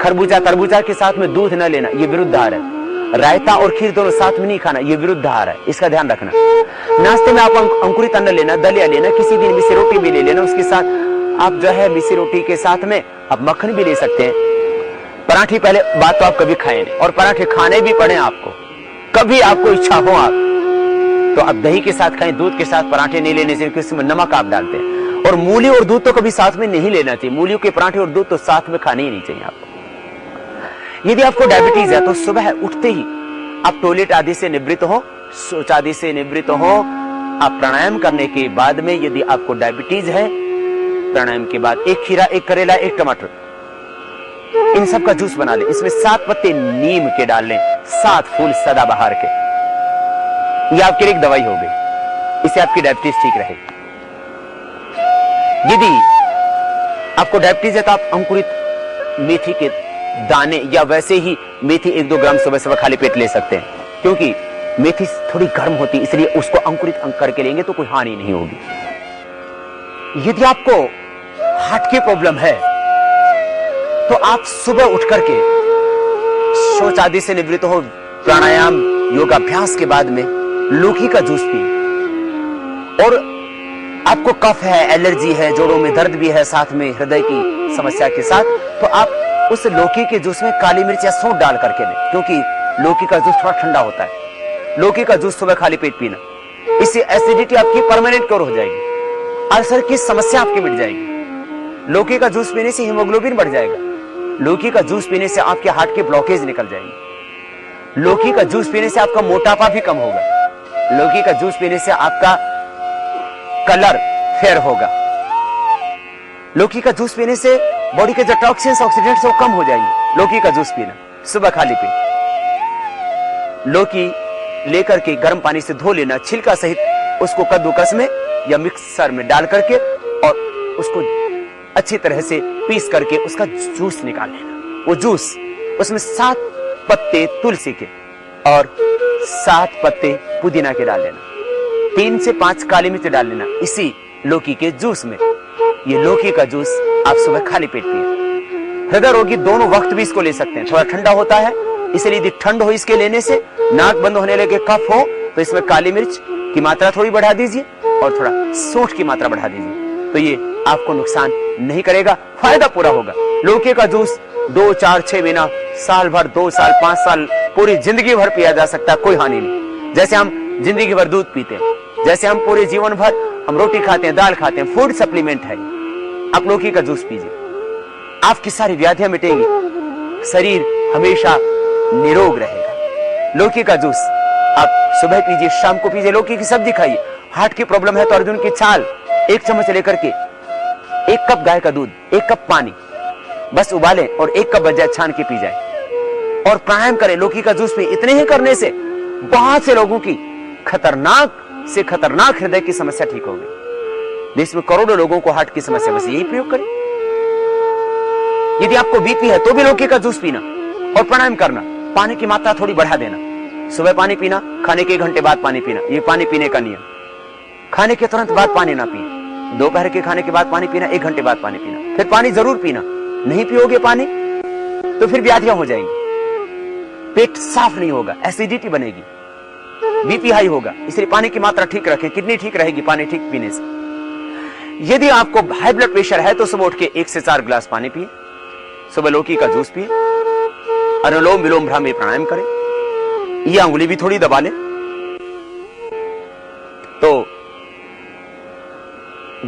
खरबूजा तरबूजा के साथ में दूध न लेना, ये विरुद्ध आहार है। रायता और खीर दोनों साथ में नहीं खाना, ये विरुद्ध आहार है, इसका ध्यान रखना। नाश्ते में आप अंकुरित अन्न लेना, दलिया लेना, किसी दिन मिसी रोटी भी ले लेना, उसके साथ आप जो है मिसी रोटी के साथ में आप मक्खन भी ले सकते हैं। पराठे पहले बात तो आप कभी खाए नहीं, और पराठे खाने भी पड़े आपको, कभी आपको इच्छा हो आप तो आप दही के साथ खाएं, दूध के साथ पराठे नहीं लेने से, क्योंकि उसमें नमक आप डालते हैं। और मूली और दूध तो कभी साथ में नहीं लेना चाहिए, मूलियों के पराठे और दूध तो साथ में खाने ही नहीं चाहिए आपको। यदि आपको डायबिटीज है तो सुबह उठते ही आप टॉयलेट आदि से निवृत्त हो, शौच आदि से निवृत्त हो, आप प्राणायाम करने के बाद में, यदि आपको डायबिटीज है, प्राणायाम के बाद एक खीरा, एक करेला, एक टमाटर, इन सब का जूस बना ले, इसमें 7 पत्ते नीम के डाल लें, 7 फूल सदाबहार के, यह आपके लिए एक दवाई हो गई, इससे आपकी डायबिटीज ठीक रहेगी। यदि आपको डायबिटीज है तो आप अंकुरित मेथी के दाने या वैसे ही मेथी 1-2 ग्राम सुबह सुबह खाली पेट ले सकते हैं, क्योंकि मेथी थोड़ी गर्म होती है, इसलिए उसको अंकुरित करके लेंगे तो कोई हानि नहीं होगी। यदि आपको हार्ट की प्रॉब्लम है तो आप सुबह उठ करके शौच आदि से निवृत्त हो, प्राणायाम योगाभ्यास के बाद में लौकी का जूस पिए। और आपको कफ है, एलर्जी है, जोड़ों में दर्द भी है, साथ में हृदय की समस्या के साथ, तो आप उस लौकी के जूस में काली मिर्च या सौंठ डाल करके लें, क्योंकि लौकी का जूस थोड़ा ठंडा होता है। लौकी का जूस सुबह खाली पेट पीना, इससे एसिडिटी आपकी परमानेंट क्योर हो जाएगी, अल्सर की समस्या आपकी मिट जाएगी। लौकी का जूस पीने से हीमोग्लोबिन बढ़ जाएगा। लौकी का जूस पीने से आपके हार्ट की ब्लॉकेज निकल जाएगी। लौकी का जूस पीने से आपका मोटापा भी कम होगा। लौकी का जूस पीने से आपका कलर फेयर होगा। लौकी का जूस पीने से बॉडी के जो टॉक्सिन्स, ऑक्सीडेंट्स वो कम हो जाएंगे। लौकी का जूस पीना सुबह खाली पेट, लौकी लेकर के गर्म पानी से धो लेना, छिलका सहित उसको कद्दूकस में या मिक्सर में डाल करके और उसको अच्छी तरह से पीस करके उसका जूस निकाल लेना। वो जूस, उसमें 7 पत्ते तुलसी के और 7 पत्ते पुदीना के डाल लेना, 3 से 5 काली मिर्च डाल लेना इसी लौकी के जूस में। ये लौकी का जूस आप सुबह खाली पेट पिए। हृदय रोगी दोनों वक्त भी इसको ले सकते हैं, थोड़ा ठंडा होता है, इसलिए यदि ठंड हो इसके लेने से, नाक बंद होने लगे, कफ हो, तो इसमें काली मिर्च की मात्रा थोड़ी बढ़ा दीजिए और थोड़ा सौंठ की मात्रा बढ़ा दीजिए, तो ये आपको नुकसान नहीं करेगा, फायदा पूरा होगा। लौकी का जूस 2, 4, 6 महीना, साल भर, 2 साल, 5 साल, पूरी जिंदगी भर पिया जा सकता है, कोई हानि नहीं। जैसे हम जिंदगी भर दूध पीते हैं, जैसे हम पूरे जीवन भर हम रोटी खाते हैं, दाल खाते हैं, फूड सप्लीमेंट है। आप लौकी का जूस पीजिए, आपकी सारी व्याधियां मिटेंगी, शरीर हमेशा निरोग रहेगा। लौकी का जूस आप सुबह पीजिए, शाम को पीजिए। लौकी की सब्जी खाइए। हार्ट की प्रॉब्लम है तो अर्जुन की छाल 1 चम्मच लेकर के 1 कप गाय का दूध, 1 कप पानी बस उबालें और 1 कप बजाय छान के पी जाए और प्राणायाम करें। लौकी का जूस पी। इतने ही करने से बहुत से लोगों की खतरनाक से खतरनाक हृदय की समस्या ठीक हो गई। देश में करोड़ों लोगों को हार्ट की समस्या, बस यही प्रयोग करें। यदि आपको बीपी है तो भी लौकी का जूस पीना और प्राणायाम करना। पानी की मात्रा थोड़ी बढ़ा देना। सुबह पानी पीना, खाने के 1 घंटे बाद पानी पीना, ये पानी पीने का नियम। खाने के तुरंत बाद पानी ना पिए। दोपहर के खाने के बाद पानी पीना, 1 घंटे बाद पानी पीना, फिर पानी जरूर पीना। नहीं पियोगे पानी तो फिर व्याधियां हो जाएंगी, पेट साफ नहीं होगा, एसिडिटी बनेगी, बीपी हाई होगा। इसलिए पानी की मात्रा ठीक रखें, किडनी ठीक रहेगी पानी ठीक पीने से। यदि आपको हाई ब्लड प्रेशर है तो सुबह उठ के 1 से 4 गिलास पानी पिए, सुबह लौकी का जूस पिए, अनुलोम विलोम भ्रामरी प्राणायाम करें, ये अंगुली भी थोड़ी दबा लें तो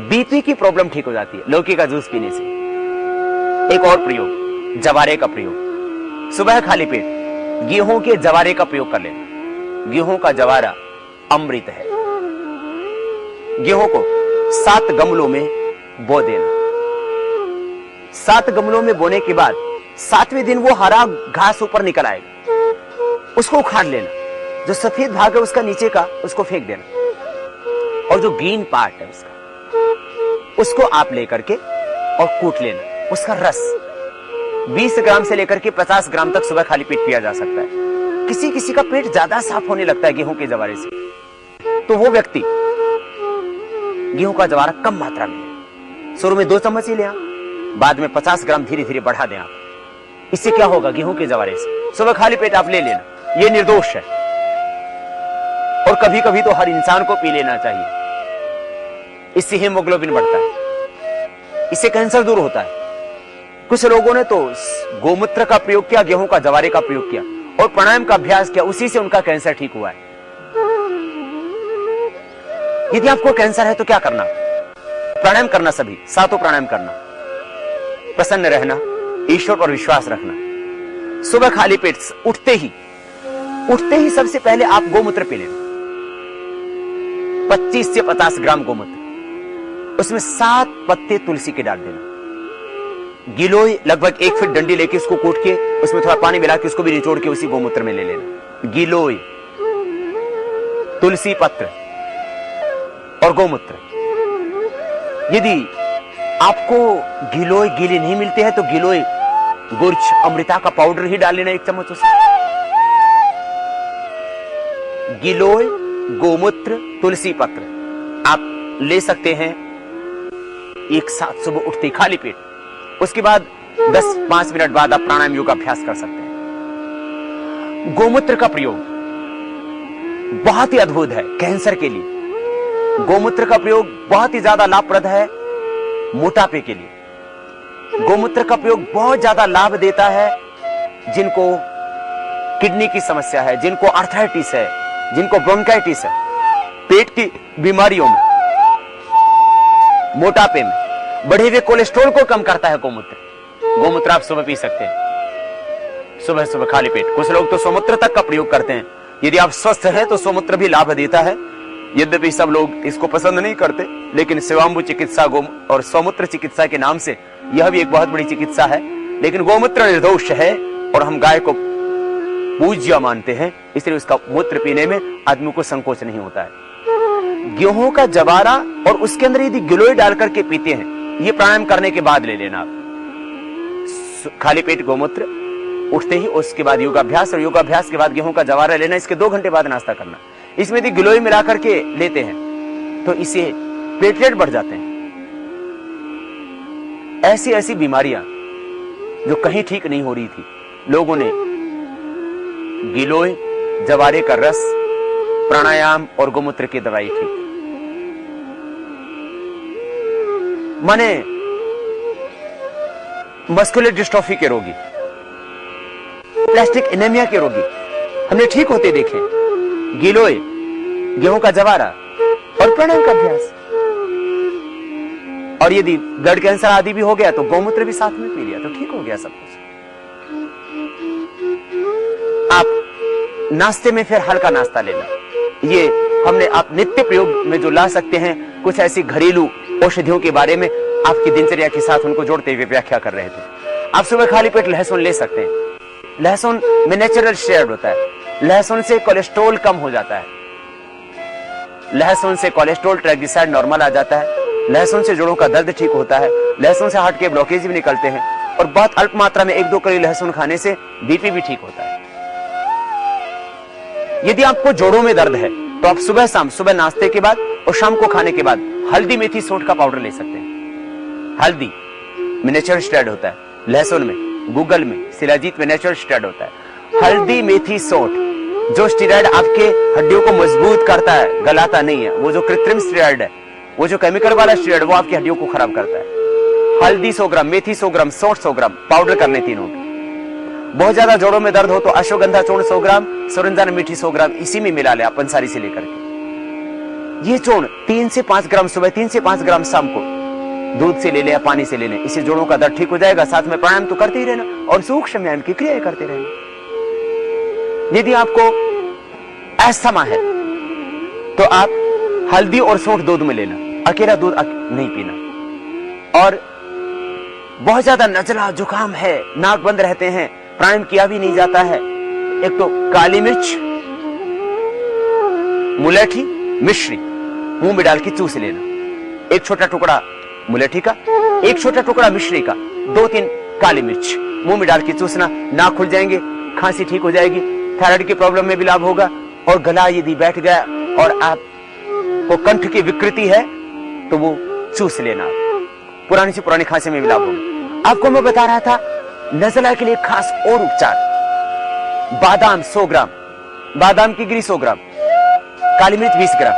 बीपी की प्रॉब्लम ठीक हो जाती है लौकी का जूस पीने से। एक और प्रयोग, जवारे का प्रयोग। सुबह खाली पेट गेहूं के जवारे का प्रयोग कर लें। गेहूं का जवारा अमृत है। गेहूं को 7 गमलों में बो देना। 7 गमलों में बोने के बाद 7वें दिन वो हरा घास ऊपर निकल आएगा, उसको उखाड़ लेना। जो सफेद भाग है उसका नीचे का उसको फेंक देना और जो ग्रीन पार्ट है उसको आप लेकर के और कूट लेना। उसका रस 20 ग्राम से लेकर के 50 ग्राम तक सुबह खाली पेट पिया जा सकता है। किसी किसी का पेट ज्यादा साफ होने लगता है गेहूं के जवारे से, तो वो व्यक्ति गेहूं का जवारा कम मात्रा में, शुरू में 2 चम्मच ही ले, बाद में 50 ग्राम धीरे धीरे बढ़ा दें आप। इससे क्या होगा? गेहूं के जवारे से सुबह खाली पेट आप ले लेना, ये निर्दोष है। और कभी कभी तो हर इंसान को पी लेना चाहिए, इससे हीमोग्लोबिन बढ़ता है, इससे कैंसर दूर होता है। कुछ लोगों ने तो गोमूत्र का प्रयोग किया, गेहूं का जवारे का प्रयोग किया और प्राणायाम का अभ्यास किया, उसी से उनका कैंसर ठीक हुआ है। यदि आपको कैंसर है तो क्या करना? प्राणायाम करना, सभी सातों प्राणायाम करना, प्रसन्न रहना, ईश्वर पर विश्वास रखना। सुबह खाली पेट उठते ही सबसे पहले आप गोमूत्र पी लेना, 25 से 50 ग्राम गोमूत्र, उसमें 7 पत्ते तुलसी के डाल देना। गिलोय लगभग 1 फीट डंडी लेके उसको कूट के उसमें थोड़ा पानी मिला के उसको भी निचोड़ के उसी गोमूत्र में ले लेना। गिलोय, तुलसी पत्र और गोमूत्र। यदि आपको गिलोय गीले नहीं मिलते हैं तो गिलोय गुर्च अमृता का पाउडर ही डाल लेना 1 चम्मच उसमें। गिलोय, गोमूत्र, तुलसी पत्र आप ले सकते हैं एक साथ सुबह उठते खाली पेट। उसके बाद 10-5 मिनट बाद आप प्राणायाम योग अभ्यास कर सकते हैं। गोमूत्र का प्रयोग बहुत ही अद्भुत है कैंसर के लिए। गोमूत्र का प्रयोग बहुत ही ज्यादा लाभप्रद है मोटापे के लिए। गोमूत्र का प्रयोग बहुत ज्यादा लाभ देता है जिनको किडनी की समस्या है, जिनको आर्थराइटिस है, जिनको ब्रोंकाइटिस है, पेट की बीमारियों में, मोटापे में, बढ़े हुए कोलेस्ट्रॉल को कम करता है गोमूत्र। गोमूत्र आप सुबह पी सकते हैं, सुबह सुबह खाली पेट। कुछ लोग तो सोमूत्र तक का प्रयोग करते हैं। यदि आप स्वस्थ हैं तो सोमूत्र भी लाभ देता है। यद्यपि सब लोग इसको पसंद नहीं करते, लेकिन शिवाम्बु चिकित्सा और सोमूत्र चिकित्सा के नाम से यह भी एक बहुत बड़ी चिकित्सा है। लेकिन गोमूत्र निर्दोष है और हम गाय को पूज्य मानते हैं, इसलिए उसका मूत्र पीने में आदमी को संकोच नहीं होता है। गेहूं का जवारा और उसके अंदर यदि गिलोय डाल करके पीते हैं, ये प्राणायाम करने के बाद ले लेना आप। खाली पेट गोमूत्र उठते ही, उसके बाद योगाभ्यास और योगाभ्यास के बाद गेहूं का जवारा लेना। इसके 2 घंटे बाद नाश्ता करना। इसमें यदि गिलोय मिला करके लेते हैं तो इससे प्लेटलेट बढ़ जाते हैं। ऐसी ऐसी बीमारियां जो कहीं ठीक नहीं हो रही थी, लोगों ने गिलोय, जवारे का रस, प्राणायाम और गोमूत्र की दवाई ठीक। माने मस्कुलर डिस्ट्रॉफी के रोगी, प्लास्टिक एनीमिया के रोगी हमने ठीक होते देखे। गिलोय, गेहूं का जवारा और प्राणायाम का अभ्यास। और यदि ब्लड कैंसर आदि भी हो गया तो गोमूत्र भी साथ में पी लिया तो ठीक हो गया सब कुछ। आप नाश्ते में फिर हल्का नाश्ता लेना, ये हमने आप नित्य प्रयोग में जो ला सकते हैं, कुछ ऐसी घरेलू औषधियों के बारे में आपकी दिनचर्या के साथ उनको जोड़ते हुए व्याख्या कर रहे थे। आप सुबह खाली पेट लहसुन ले सकते हैं। लहसुन में नेचुरल स्टेरॉइड होता है। लहसुन से कोलेस्ट्रॉल कम हो जाता है। लहसुन से कोलेस्ट्रॉल, ट्राइग्लिसराइड नॉर्मल आ जाता है। लहसुन से जोड़ों का दर्द ठीक होता है। लहसुन से हार्ट के ब्लॉकेज भी निकलते हैं और बहुत अल्प मात्रा में 1-2 कली लहसुन खाने से बीपी भी ठीक होता है। यदि आपको जोड़ों में दर्द है तो आप सुबह शाम, सुबह नाश्ते के बाद और शाम को खाने के बाद हल्दी, मेथी, सौंठ का पाउडर ले सकते हैं। हल्दी में नेचुरल स्टेरॉइड होता है, लहसुन में, गूगल में, शिलाजीत में नेचुरल स्टेरॉइड होता है। हल्दी, मेथी, सौंठ जो स्टेरॉइड आपके हड्डियों को मजबूत करता है, गलाता नहीं है। वो जो कृत्रिम स्टेरॉइड है, वो जो केमिकल वाला स्टेरॉइड, वो आपकी हड्डियों को खराब करता है। हल्दी 100 ग्राम, मेथी 100 ग्राम, सौंठ 100 ग्राम पाउडर करने तीनों। बहुत ज्यादा जोड़ों में दर्द हो तो अश्वगंधा चूर्ण 100 ग्राम, सोरंजान मीठी 100 ग्राम इसी में मिला ले आप पंसारी से लेकर के। ये चूर्ण 3 से 5 ग्राम सुबह, 3 से 5 ग्राम शाम को दूध से ले ले या पानी से ले लें। इससे जोड़ों का दर्द ठीक हो जाएगा। साथ में प्राणायाम तो करते ही रहना और सूक्ष्म व्यायाम की क्रियाएं करते रहना। यदि आपको अस्थमा है तो आप हल्दी और सौंठ दूध में लेना, अकेला दूध नहीं पीना। और बहुत ज्यादा नजला जुकाम है, नाक बंद रहते हैं, प्राणायाम किया भी नहीं जाता है, एक तो काली मिर्च, मुलेठी, मिश्री मुंह में डाल के चूस लेना। 1 छोटा टुकड़ा मुलेठी का, 1 छोटा टुकड़ा मिश्री का, 2-3 काली मिर्च मुंह में डाल के चूसना। नाक खुल जाएंगे, खांसी ठीक हो जाएगी, थायराइड की प्रॉब्लम में भी लाभ होगा। और गला यदि बैठ गया और आपको कंठ की विकृति है तो वो चूस लेना, पुरानी से पुरानी खांसी में भी लाभ होगा। आपको मैं बता रहा था नजला के लिए खास और उपचार, बादाम 100 ग्राम, बादाम की गिरी 100 ग्राम, काली मिर्च 20 ग्राम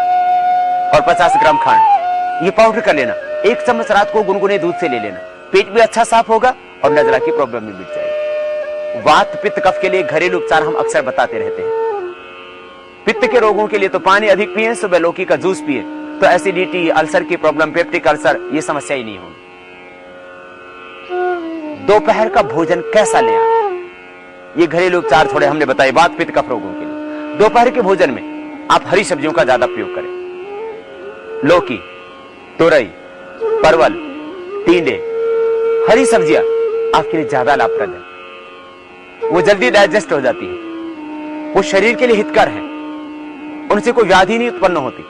और 50 ग्राम खांड, ये पाउडर कर लेना। 1 चम्मच रात को गुनगुने दूध से ले लेना। पेट भी अच्छा साफ होगा और नजला की प्रॉब्लम भी मिट जाएगी। वात पित्त कफ के लिए घरेलू उपचार हम अक्सर बताते रहते हैं। पित्त के रोगों के लिए तो पानी अधिक पिए, सुबह लौकी का जूस पिए, तो एसिडिटी, अल्सर की प्रॉब्लम, पेप्टिक अल्सर, ये समस्या ही नहीं होगी। दोपहर का भोजन कैसा लें आप, ये घरेलू उपचार थोड़े हमने बताए वात पित्त कफ रोगों के लिए। दोपहर के भोजन में आप हरी सब्जियों का ज्यादा प्रयोग करें। लौकी, तुरई, परवल, टींडे, हरी सब्जियां आपके लिए ज्यादा लाभप्रद है। वो जल्दी डाइजेस्ट हो जाती है, वो शरीर के लिए हितकर है, उनसे कोई व्याधि नहीं उत्पन्न होती।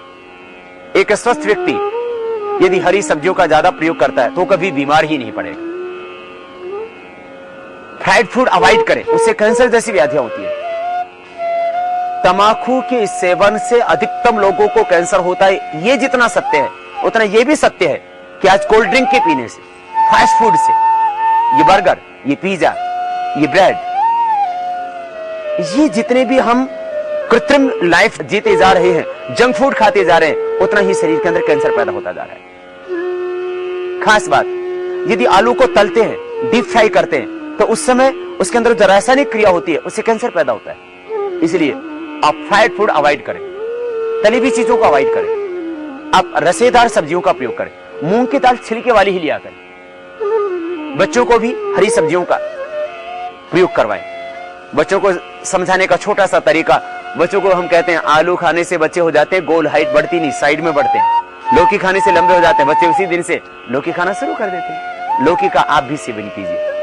एक स्वस्थ व्यक्ति यदि हरी सब्जियों का ज्यादा प्रयोग करता है तो कभी बीमार ही नहीं पड़ेगा। फ्राइड फूड अवॉइड करें, उससे कैंसर जैसी व्याधियां होती है। तंबाकू के सेवन से अधिकतम लोगों को कैंसर होता है, ये जितना सत्य है उतना ये भी सत्य है कि आज कोल्ड ड्रिंक के पीने से, फास्ट फूड से, ये बर्गर, ये पिज्जा, ये ब्रेड, ये जितने भी हम कृत्रिम लाइफ जीते जा रहे हैं, जंक फूड खाते जा रहे हैं, उतना ही शरीर के अंदर कैंसर पैदा होता जा रहा है। खास बात, यदि आलू को तलते हैं, डीप फ्राई करते हैं, तो उस समय उसके अंदर जो रासायनिक क्रिया होती है उससे कैंसर पैदा होता है। इसलिए आप फ्राइड फूड अवॉइड करें, तली हुई चीजों को अवॉइड करें, आप रसेदार सब्जियों का प्रयोग करें, मूंग की दाल छिलके वाली ही लिया करें। बच्चों को भी हरी सब्जियों का प्रयोग करवाएं। बच्चों को समझाने का छोटा सा तरीका, बच्चों को हम कहते हैं आलू खाने से बच्चे हो जाते हैं गोल, हाइट बढ़ती नहीं, साइड में बढ़ते हैं। लौकी खाने से लंबे हो जाते हैं, बच्चे उसी दिन से लौकी खाना शुरू कर देते हैं। लौकी का आप भी सेवन कीजिए।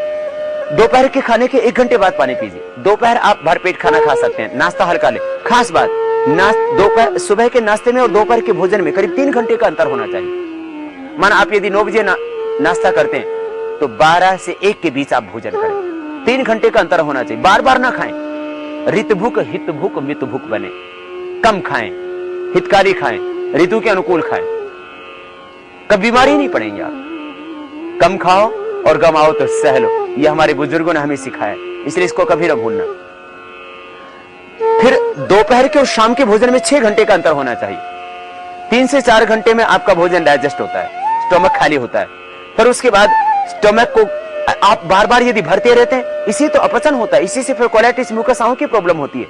दोपहर के खाने के 1 घंटे बाद पानी पीजिए। दोपहर आप भरपेट खाना खा सकते हैं, नाश्ता हल्का ले। खास बात, दोपहर, सुबह के नाश्ते में और दोपहर के भोजन में करीब 3 घंटे का अंतर होना चाहिए। माना आप यदि 9 बजे नाश्ता करते हैं तो 12 से 1 के बीच आप भोजन करें। 3 घंटे का अंतर होना चाहिए। बार बार ना खाएं। ऋत भूख, हित भूख, मित भूख बने। कम खाएं, हितकारी खाएं, ऋतु के अनुकूल खाएं, कभी बीमारी नहीं पड़ेंगे आप। कम खाओ और गमाओ तो सह लो, ये हमारे बुजुर्गों ने हमें सिखाया, इसलिए इसको कभी ना भूलना। फिर दोपहर के और शाम के भोजन में 6 घंटे का अंतर होना चाहिए। 3 से 4 घंटे में आपका भोजन डाइजेस्ट होता है, स्टोमक खाली होता है। फिर उसके बाद स्टोमक को आप बार बार यदि भरते रहते हैं, इसी तो अपचन होता है, इसी से फिर कोलाइटिस म्यूकसाओं की प्रॉब्लम होती है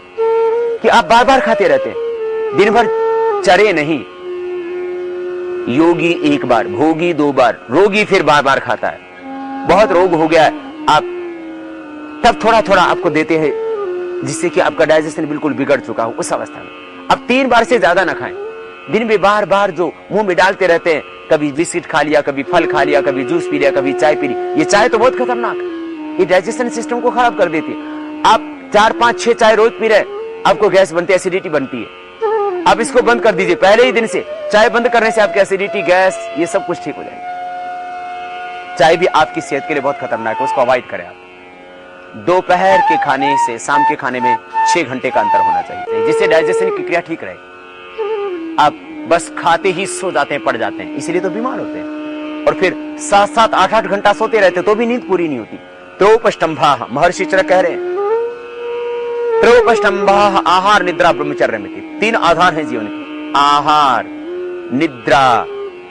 कि आप बार बार खाते रहते हैं, दिन भर चरे नहीं। योगी 1 बार, भोगी 2 बार, रोगी फिर बार बार खाता है। बहुत रोग हो गया है, आप तब थोड़ा थोड़ा आपको देते हैं जिससे कि आपका डाइजेशन बिल्कुल बिगड़ चुका हो उस अवस्था में। अब 3 बार से ज्यादा ना खाएं। दिन में बार बार जो मुंह में डालते रहते हैं, कभी बिस्किट खा लिया, कभी फल खा लिया, कभी जूस पी लिया, कभी चाय पी ली, ये चाय तो बहुत खतरनाक है, ये डाइजेशन सिस्टम को खराब कर देती है। आप 4, 5, 6 चाय रोज पी रहे, आपको गैस बनती है, एसिडिटी बनती है। आप इसको बंद कर दीजिए पहले ही दिन से। चाय बंद करने से आपकी एसिडिटी, गैस, ये सब कुछ ठीक हो जाएगा। चाय भी आपकी सेहत के लिए बहुत खतरनाक है, उसको अवॉइड करें आप। दोपहर के खाने से शाम के खाने में 6 घंटे का अंतर होना चाहिए, जिससे डाइजेशन की क्रिया ठीक रहे। आप बस खाते ही सो जाते हैं, पड़ जाते हैं, इसीलिए तो बीमार होते हैं। और फिर 7-7, 8-8 घंटा सोते रहते तो भी नींद पूरी नहीं होती। त्रोपष्टंभा, महर्षि चरक कह रहे हैं, त्रोपष्टंभा आहार निद्रा ब्रह्मचर्य में 3 आधार हैं जीवन के, आहार, निद्रा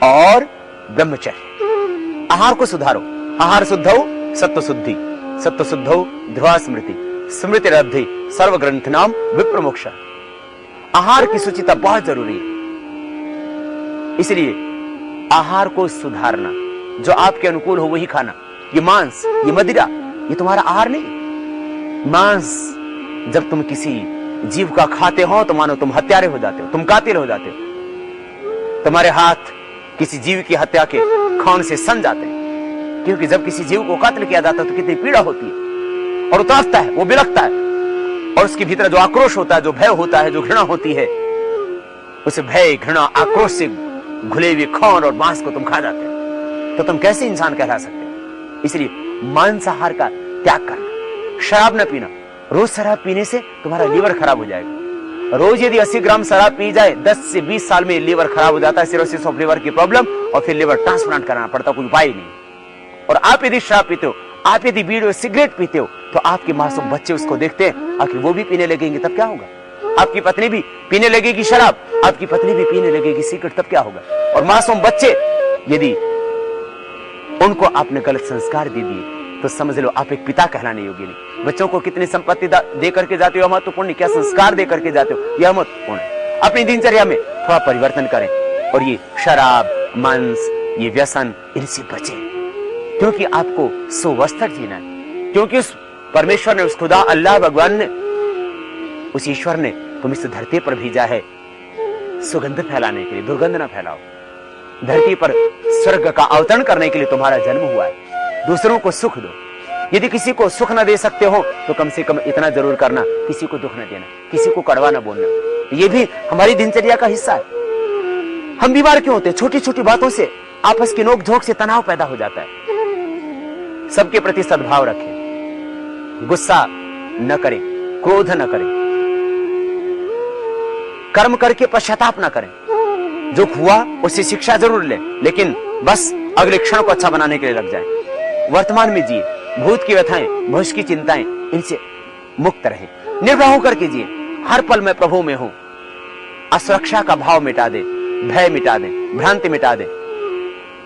और ब्रह्मचर्य। आहार को सुधारो। आहार शुद्धौ सत्व शुद्धि, सत्व शुद्धौ ध्रुवा स्मृति, स्मृति रद्धि सर्व ग्रंथ नाम विप्रमोक्ष। आहार की शुचिता बहुत जरूरी है, इसलिए आहार को सुधारना, जो आपके अनुकूल हो वही खाना। ये मांस, ये मदिरा, ये तुम्हारा आहार नहीं। मांस जब तुम किसी जीव का खाते हो तो मानो तुम हत्यारे हो जाते हो, तुम कातिल हो जाते हो। तुम्हारे हाथ किसी जीव की हत्या के खून से सन जाते हैं, क्योंकि जब किसी जीव को कत्ल किया जाता है तो कितनी पीड़ा होती है, और उतरता है, वो बिलखता है, और उसके भीतर जो आक्रोश होता है, जो भय होता है, जो घृणा होती है, उस भय, घृणा, आक्रोश से घुले हुए खून और मांस को तुम खा जाते हो, तो तुम कैसे इंसान कहला सकते हो। इसलिए मांसाहार का त्याग करना। शराब न पीना। रोज शराब पीने से तुम्हारा लीवर खराब हो जाएगा। रोज यदि 80 ग्राम शराब पी जाए, 10 से 20 साल में लीवर खराब हो जाता है, सिरोसिस ऑफ लीवर की प्रॉब्लम, और फिर लीवर ट्रांसप्लांट कराना पड़ता, कोई उपाय नहीं। और आप यदि शराब पीते हो, आप यदि बीड़ी और सिगरेट पीते हो तो आपके मासूम बच्चे उसको देखते हैं, आखिर वो भी पीने लगेंगे, तब क्या होगा? आपकी पत्नी भी पीने लगेगी शराब, आपकी पत्नी भी पीने लगेगी सिगरेट, तब क्या होगा? और मासूम बच्चे यदि उनको आपने गलत संस्कार दे दिए तो समझ लो आप एक पिता कहलाने योग्य नहीं। बच्चों को कितनी संपत्ति दे करके जाते हो, महत्वपूर्ण, क्या संस्कार दे करके जाते हो, यह महत्वपूर्ण। अपनी दिनचर्या में थोड़ा परिवर्तन करें और ये शराब, मांस, ये व्यसन, इनसे बचें, क्योंकि आपको सुवस्थ जीना है। क्योंकि उस परमेश्वर ने, उस खुदा अल्लाह भगवान ने, उस ईश्वर ने तुम इस धरती पर भेजा है सुगंध फैलाने के लिए। दुर्गंध ना फैलाओ। धरती पर स्वर्ग का अवतरण करने के लिए तुम्हारा जन्म हुआ है। दूसरों को सुख दो। यदि किसी को सुख न दे सकते हो तो कम से कम इतना जरूर करना, किसी को दुख न देना, किसी को कड़वा न बोलना। ये भी हमारी दिनचर्या का हिस्सा है। हम बीमार क्यों होते हैं? छोटी छोटी बातों से, आपस की नोक-झोंक से तनाव पैदा हो जाता है। सबके प्रति सद्भाव रखें, गुस्सा न करें, क्रोध न करें, कर्म करके पश्चाताप न करें। जो हुआ उससे शिक्षा जरूर लें, लेकिन बस अगले क्षण को अच्छा बनाने के लिए लग जाएं। वर्तमान में जिए, भूत की व्यथाएं, भविष्य की चिंताएं, इनसे मुक्त रहें। निर्भय होकर के जिए, हर पल में प्रभु में हूं। असुरक्षा का भाव मिटा दे, भय मिटा दे, भ्रांति मिटा दे।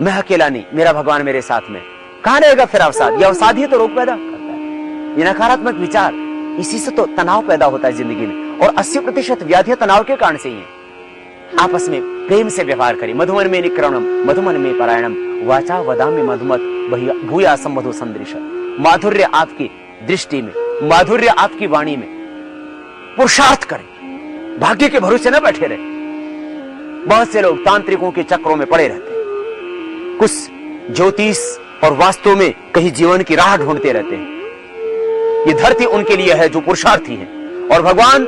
मैं अकेला नहीं, मेरा भगवान मेरे साथ में। कहां रहेगा फिर अवसाद? यह अवसाद ही तो रोग पैदा करता है। ये नकारात्मक विचार, इसी से तो तनाव पैदा होता है जिंदगी में, और 80% व्याधियां तनाव के कारण से ही है। आपस में प्रेम से व्यवहार करें। मधुमन में निकरणम मधुमन में परायणम वाचा वदामि मधुमत भूयासम मधु संदृश। माधुर्य आपकी दृष्टि में, माधुर्य आपकी वाणी में। पुरुषार्थ करें, भाग्य के भरोसे न बैठे रहे। बहुत से लोग तांत्रिकों के चक्रों में पड़े रहते हैं, कुछ ज्योतिष और वास्तव में कहीं जीवन की राह ढूंढते रहते हैं। ये धरती उनके लिए है जो पुरुषार्थी है, और भगवान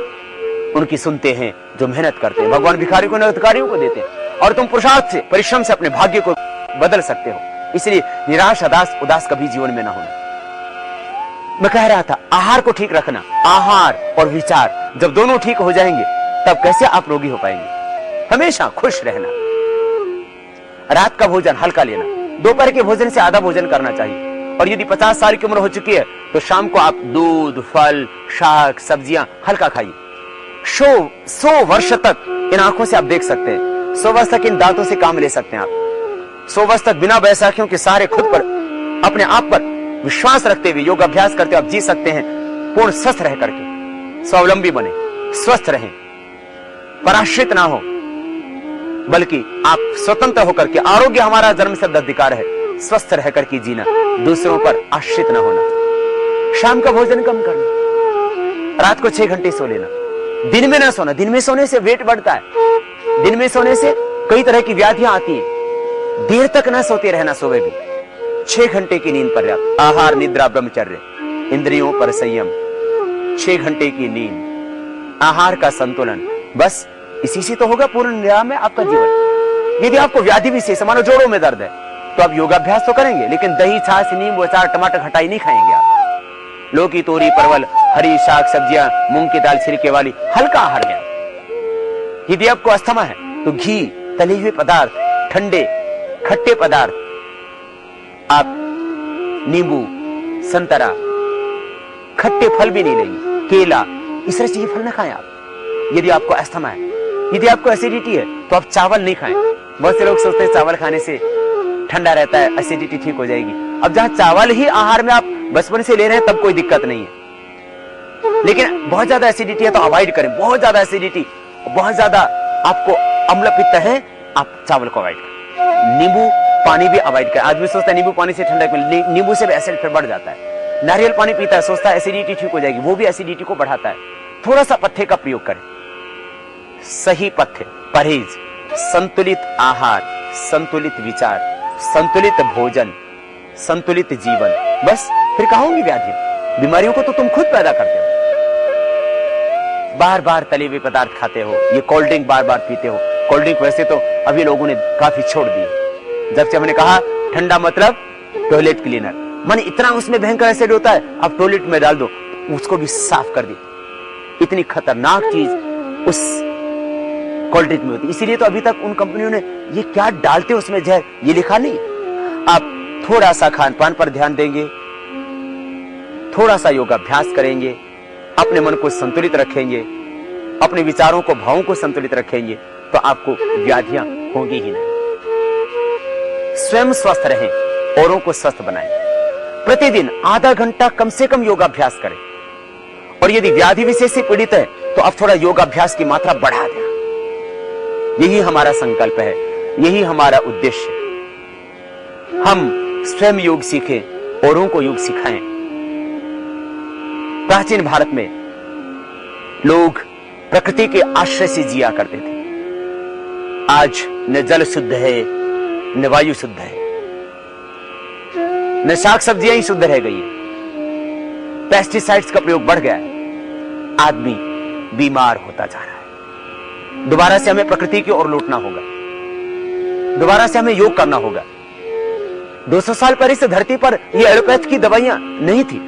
उनकी सुनते हैं जो मेहनत करते हैं। भगवान भिखारियों को निरधिकारियों को देते हैं, और तुम पुरुषार्थ से, परिश्रम से अपने भाग्य को बदल सकते हो। इसलिए निराश, उदास कभी जीवन में ना होना। मैं कह रहा था, आहार को ठीक रखना। आहार और विचार जब दोनों ठीक हो जाएंगे तब कैसे आप रोगी हो पाएंगे। हमेशा खुश रहना। रात का भोजन हल्का लेना, दोपहर के भोजन से आधा भोजन करना चाहिए। और यदि 50 साल की उम्र हो चुकी है तो शाम को आप दूध, फल, शाक, सब्जियां हल्का खाइए। 100 वर्ष तक इन आंखों से आप देख सकते हैं। 100 वर्ष तक इन दांतों से काम ले सकते हैं आप। 100 वर्ष तक बिना बैसाखियों के सहारे खुद पर, अपने आप पर विश्वास रखते हुए योग अभ्यास करते हुए आप जी सकते हैं। पूर्ण स्वस्थ रह करके स्वावलंबी बने, स्वस्थ रहें, पराश्रित ना हो, बल्कि आप स्वतंत्र होकर के, आरोग्य हमारा जन्मसिद्ध अधिकार है, स्वस्थ रह करके जीना, दूसरों पर आश्रित ना होना। शाम का भोजन कम करना, रात को 6 घंटे सो लेना, दिन में ना सोना। दिन में सोने से वेट बढ़ता है, दिन में सोने से कई तरह की व्याधियां आती हैं। देर तक ना सोते रहना, सोवे भी। 6 घंटे की नींद पर्याप्त। आहार, निद्रा, ब्रह्मचर्य, इंद्रियों पर संयम, 6 घंटे की नींद, आहार का संतुलन, बस इसी से तो होगा पूर्ण निरामय में आपका जीवन। यदि आपको व्याधि विशेष, मानो जोड़ों में दर्द है, तो आप योगाभ्यास तो करेंगे, लेकिन दही, छाछ, नींबू, अचार, टमाटर, खटाई नहीं खाएंगे आप। लौकी, तोरी, परवल, हरी शाक सब्जियां, मूंग की दाल, छिलके वाली हल्का आहार लें। यदि आपको अस्थमा है तो घी, तले हुए पदार्थ, ठंडे खट्टे पदार्थ, आप नींबू, संतरा, खट्टे फल भी नहीं लेंगे, केला, इस तरह से ये फल न खाएं आप। यदि आपको अस्थमा है, यदि आपको एसिडिटी है तो आप चावल नहीं खाएं। बहुत से लोग सोचते हैं चावल खाने से ठंडा रहता है, एसिडिटी ठीक हो जाएगी। अब जहां चावल ही आहार में आप बचपन से ले रहे हैं तब कोई दिक्कत नहीं है, लेकिन बहुत ज्यादा एसिडिटी है तो अवॉइड करें। बहुत ज्यादा एसिडिटी, बहुत ज्यादा आपको अम्ल पित्त है, आप चावल को अवॉइड करें। नींबू पानी भी अवॉइड करें। आदमी सोचता है नींबू पानी से ठंडक मिले, नींबू से भी एसिड फिर बढ़ जाता है। नारियल पानी पीता है, सोचता है एसिडिटी ठीक हो जाएगी, वो भी एसिडिटी को बढ़ाता है। थोड़ा सा पथ्य का प्रयोग करें, सही पथ्य, परहेज, संतुलित आहार, संतुलित विचार, संतुलित भोजन, संतुलित जीवन, बस फिर कहां होंगी व्याधि। बीमारियों को तो तुम खुद पैदा करते हो। बार बार तले हुए पदार्थ खाते हो, ये कोल्ड ड्रिंक बार बार पीते हो। कोल्ड ड्रिंक वैसे तो अभी लोगों ने काफी छोड़ दी, जब से हमने कहा ठंडा मतलब टॉयलेट क्लीनर, माने इतना उसमें भयंकर एसिड होता है, अब टॉयलेट में डाल दो, उसको भी साफ कर दी। इतनी खतरनाक चीज उस कोल्ड ड्रिंक में होती। इसीलिए तो अभी तक उन कंपनियों ने ये क्या डालते उसमें जहर, ये लिखा नहीं। आप थोड़ा सा खान पान पर ध्यान देंगे, थोड़ा सा योगाभ्यास करेंगे, अपने मन को संतुलित रखेंगे, अपने विचारों को, भावों को संतुलित रखेंगे, तो आपको व्याधियां होंगी ही नहीं। स्वयं स्वस्थ रहें, औरों को स्वस्थ बनाएं। प्रतिदिन आधा घंटा कम से कम योगाभ्यास करें। और यदि व्याधि विशेष से पीड़ित है तो आप थोड़ा योगाभ्यास की मात्रा बढ़ा दें। यही हमारा संकल्प है, यही हमारा उद्देश्य है। हम स्वयं योग सीखें, औरों को योग सिखाएं। प्राचीन भारत में लोग प्रकृति के आश्रय से जिया करते थे। आज न जल शुद्ध है, न वायु शुद्ध है, न शाक सब्जियां ही शुद्ध रह गई है। पेस्टिसाइड्स का प्रयोग बढ़ गया है। आदमी बीमार होता जा रहा है। दोबारा से हमें प्रकृति की ओर लौटना होगा, दोबारा से हमें योग करना होगा। 200 साल पहले इस धरती पर ये एलोपैथ की दवाइयां नहीं थी।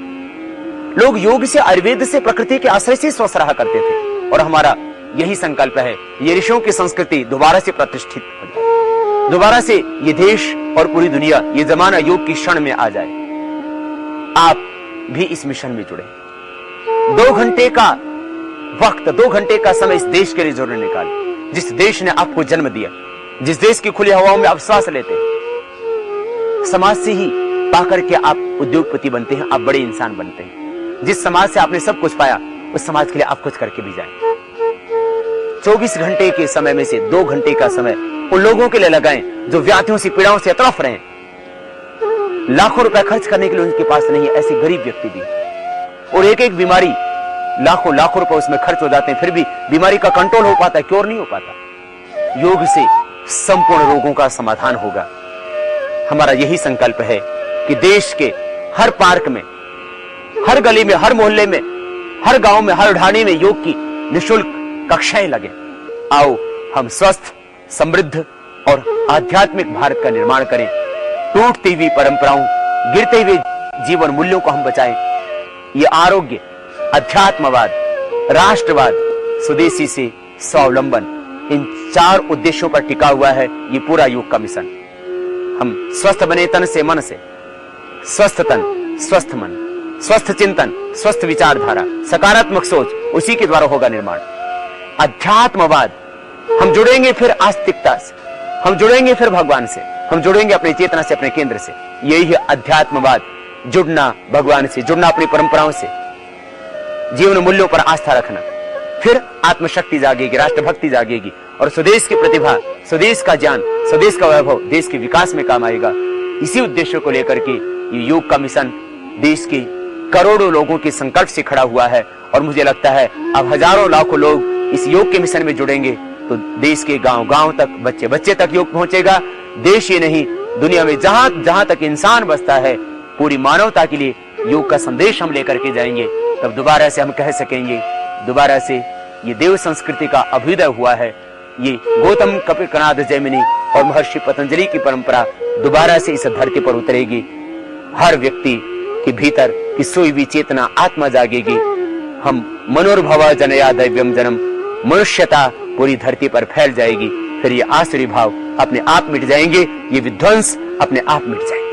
लोग योग से, आयुर्वेद से, प्रकृति के आश्रय से स्वस्थ रहा करते थे। और हमारा यही संकल्प है, ये ऋषियों की संस्कृति दोबारा से प्रतिष्ठित हो जाए, दोबारा से ये देश और पूरी दुनिया, ये जमाना योग की क्षण में आ जाए। आप भी इस मिशन में जुड़े। 2 घंटे का वक्त, 2 घंटे का समय इस देश के लिए जरूर निकालें, जिस देश ने आपको जन्म दिया, जिस देश की खुली हवाओं में आप श्वास लेते हैं। समाज से ही पाकर के आप उद्योगपति बनते हैं, आप बड़े इंसान बनते हैं। जिस समाज से आपने सब कुछ पाया, उस समाज के लिए आप कुछ करके भी जाएं। 24 घंटे के समय में से 2 घंटे का समय उन लोगों के लिए लगाएं जो व्याधियों से, पीड़ाओं से तड़फ रहे हैं। लाखों रुपए खर्च करने के लिए उनके पास नहीं है, ऐसे गरीब व्यक्ति भी। और एक एक बीमारी, लाखों लाखों रुपए उसमें खर्च हो जाते हैं, फिर भी बीमारी का कंट्रोल हो पाता है, क्योर नहीं हो पाता। योग से संपूर्ण रोगों का समाधान होगा। हमारा यही संकल्प है कि देश के हर पार्क में, हर गली में, हर मोहल्ले में, हर गांव में, हर ढाणी में योग की निःशुल्क कक्षाएं लगे। आओ हम स्वस्थ, समृद्ध और आध्यात्मिक भारत का निर्माण करें। टूटती हुई परंपराओं, गिरते हुए जीवन मूल्यों को हम बचाएं। ये आरोग्य, अध्यात्मवाद, राष्ट्रवाद, स्वदेशी से स्वावलंबन, इन 4 उद्देश्यों पर टिका हुआ है ये पूरा योग का मिशन। हम स्वस्थ बने तन से, मन से। स्वस्थ तन, स्वस्थ मन, स्वस्थ चिंतन, स्वस्थ विचारधारा, सकारात्मक सोच, उसी के द्वारा होगा निर्माण। अध्यात्मवाद, हम जुड़ेंगे फिर आस्तिकता से, हम जुड़ेंगे फिर भगवान से, हम जुड़ेंगे अपनी चेतना से, अपने केंद्र से। यही है अध्यात्मवाद, जुड़ना भगवान से, जुड़ना अपनी परंपराओं से, जीवन मूल्यों पर आस्था रखना। फिर आत्मशक्ति जागेगी, राष्ट्रभक्ति जागेगी और स्वदेश की प्रतिभा, स्वदेश का ज्ञान, स्वदेश का वैभव देश के विकास में काम आएगा। इसी उद्देश्य को लेकर के ये योग का मिशन देश के करोड़ों लोगों के संकल्प से खड़ा हुआ है। और मुझे लगता है अब हजारों लाखों लोग इस योग के मिशन में जुड़ेंगे तो देश के गांव गांव तक, बच्चे बच्चे तक योग पहुंचेगा। देश ही नहीं, दुनिया में जहां जहां तक इंसान बसता है, पूरी मानवता के लिए योग का संदेश हम लेकर के जाएंगे। तब दोबारा से हम कह सकेंगे, दोबारा से ये देव संस्कृति का अभ्युदय हुआ है। ये गौतम, कपिल, कणाद, जैमिनी और महर्षि पतंजलि की परंपरा दोबारा से इस धरती पर उतरेगी। हर व्यक्ति के भीतर की सोई हुई चेतना, आत्मा जागेगी। हम मनोर्भव जनया दैव्यम जन्म, मनुष्यता पूरी धरती पर फैल जाएगी। फिर ये आसुरी भाव अपने आप मिट जाएंगे, ये विध्वंस अपने आप मिट जाएंगे।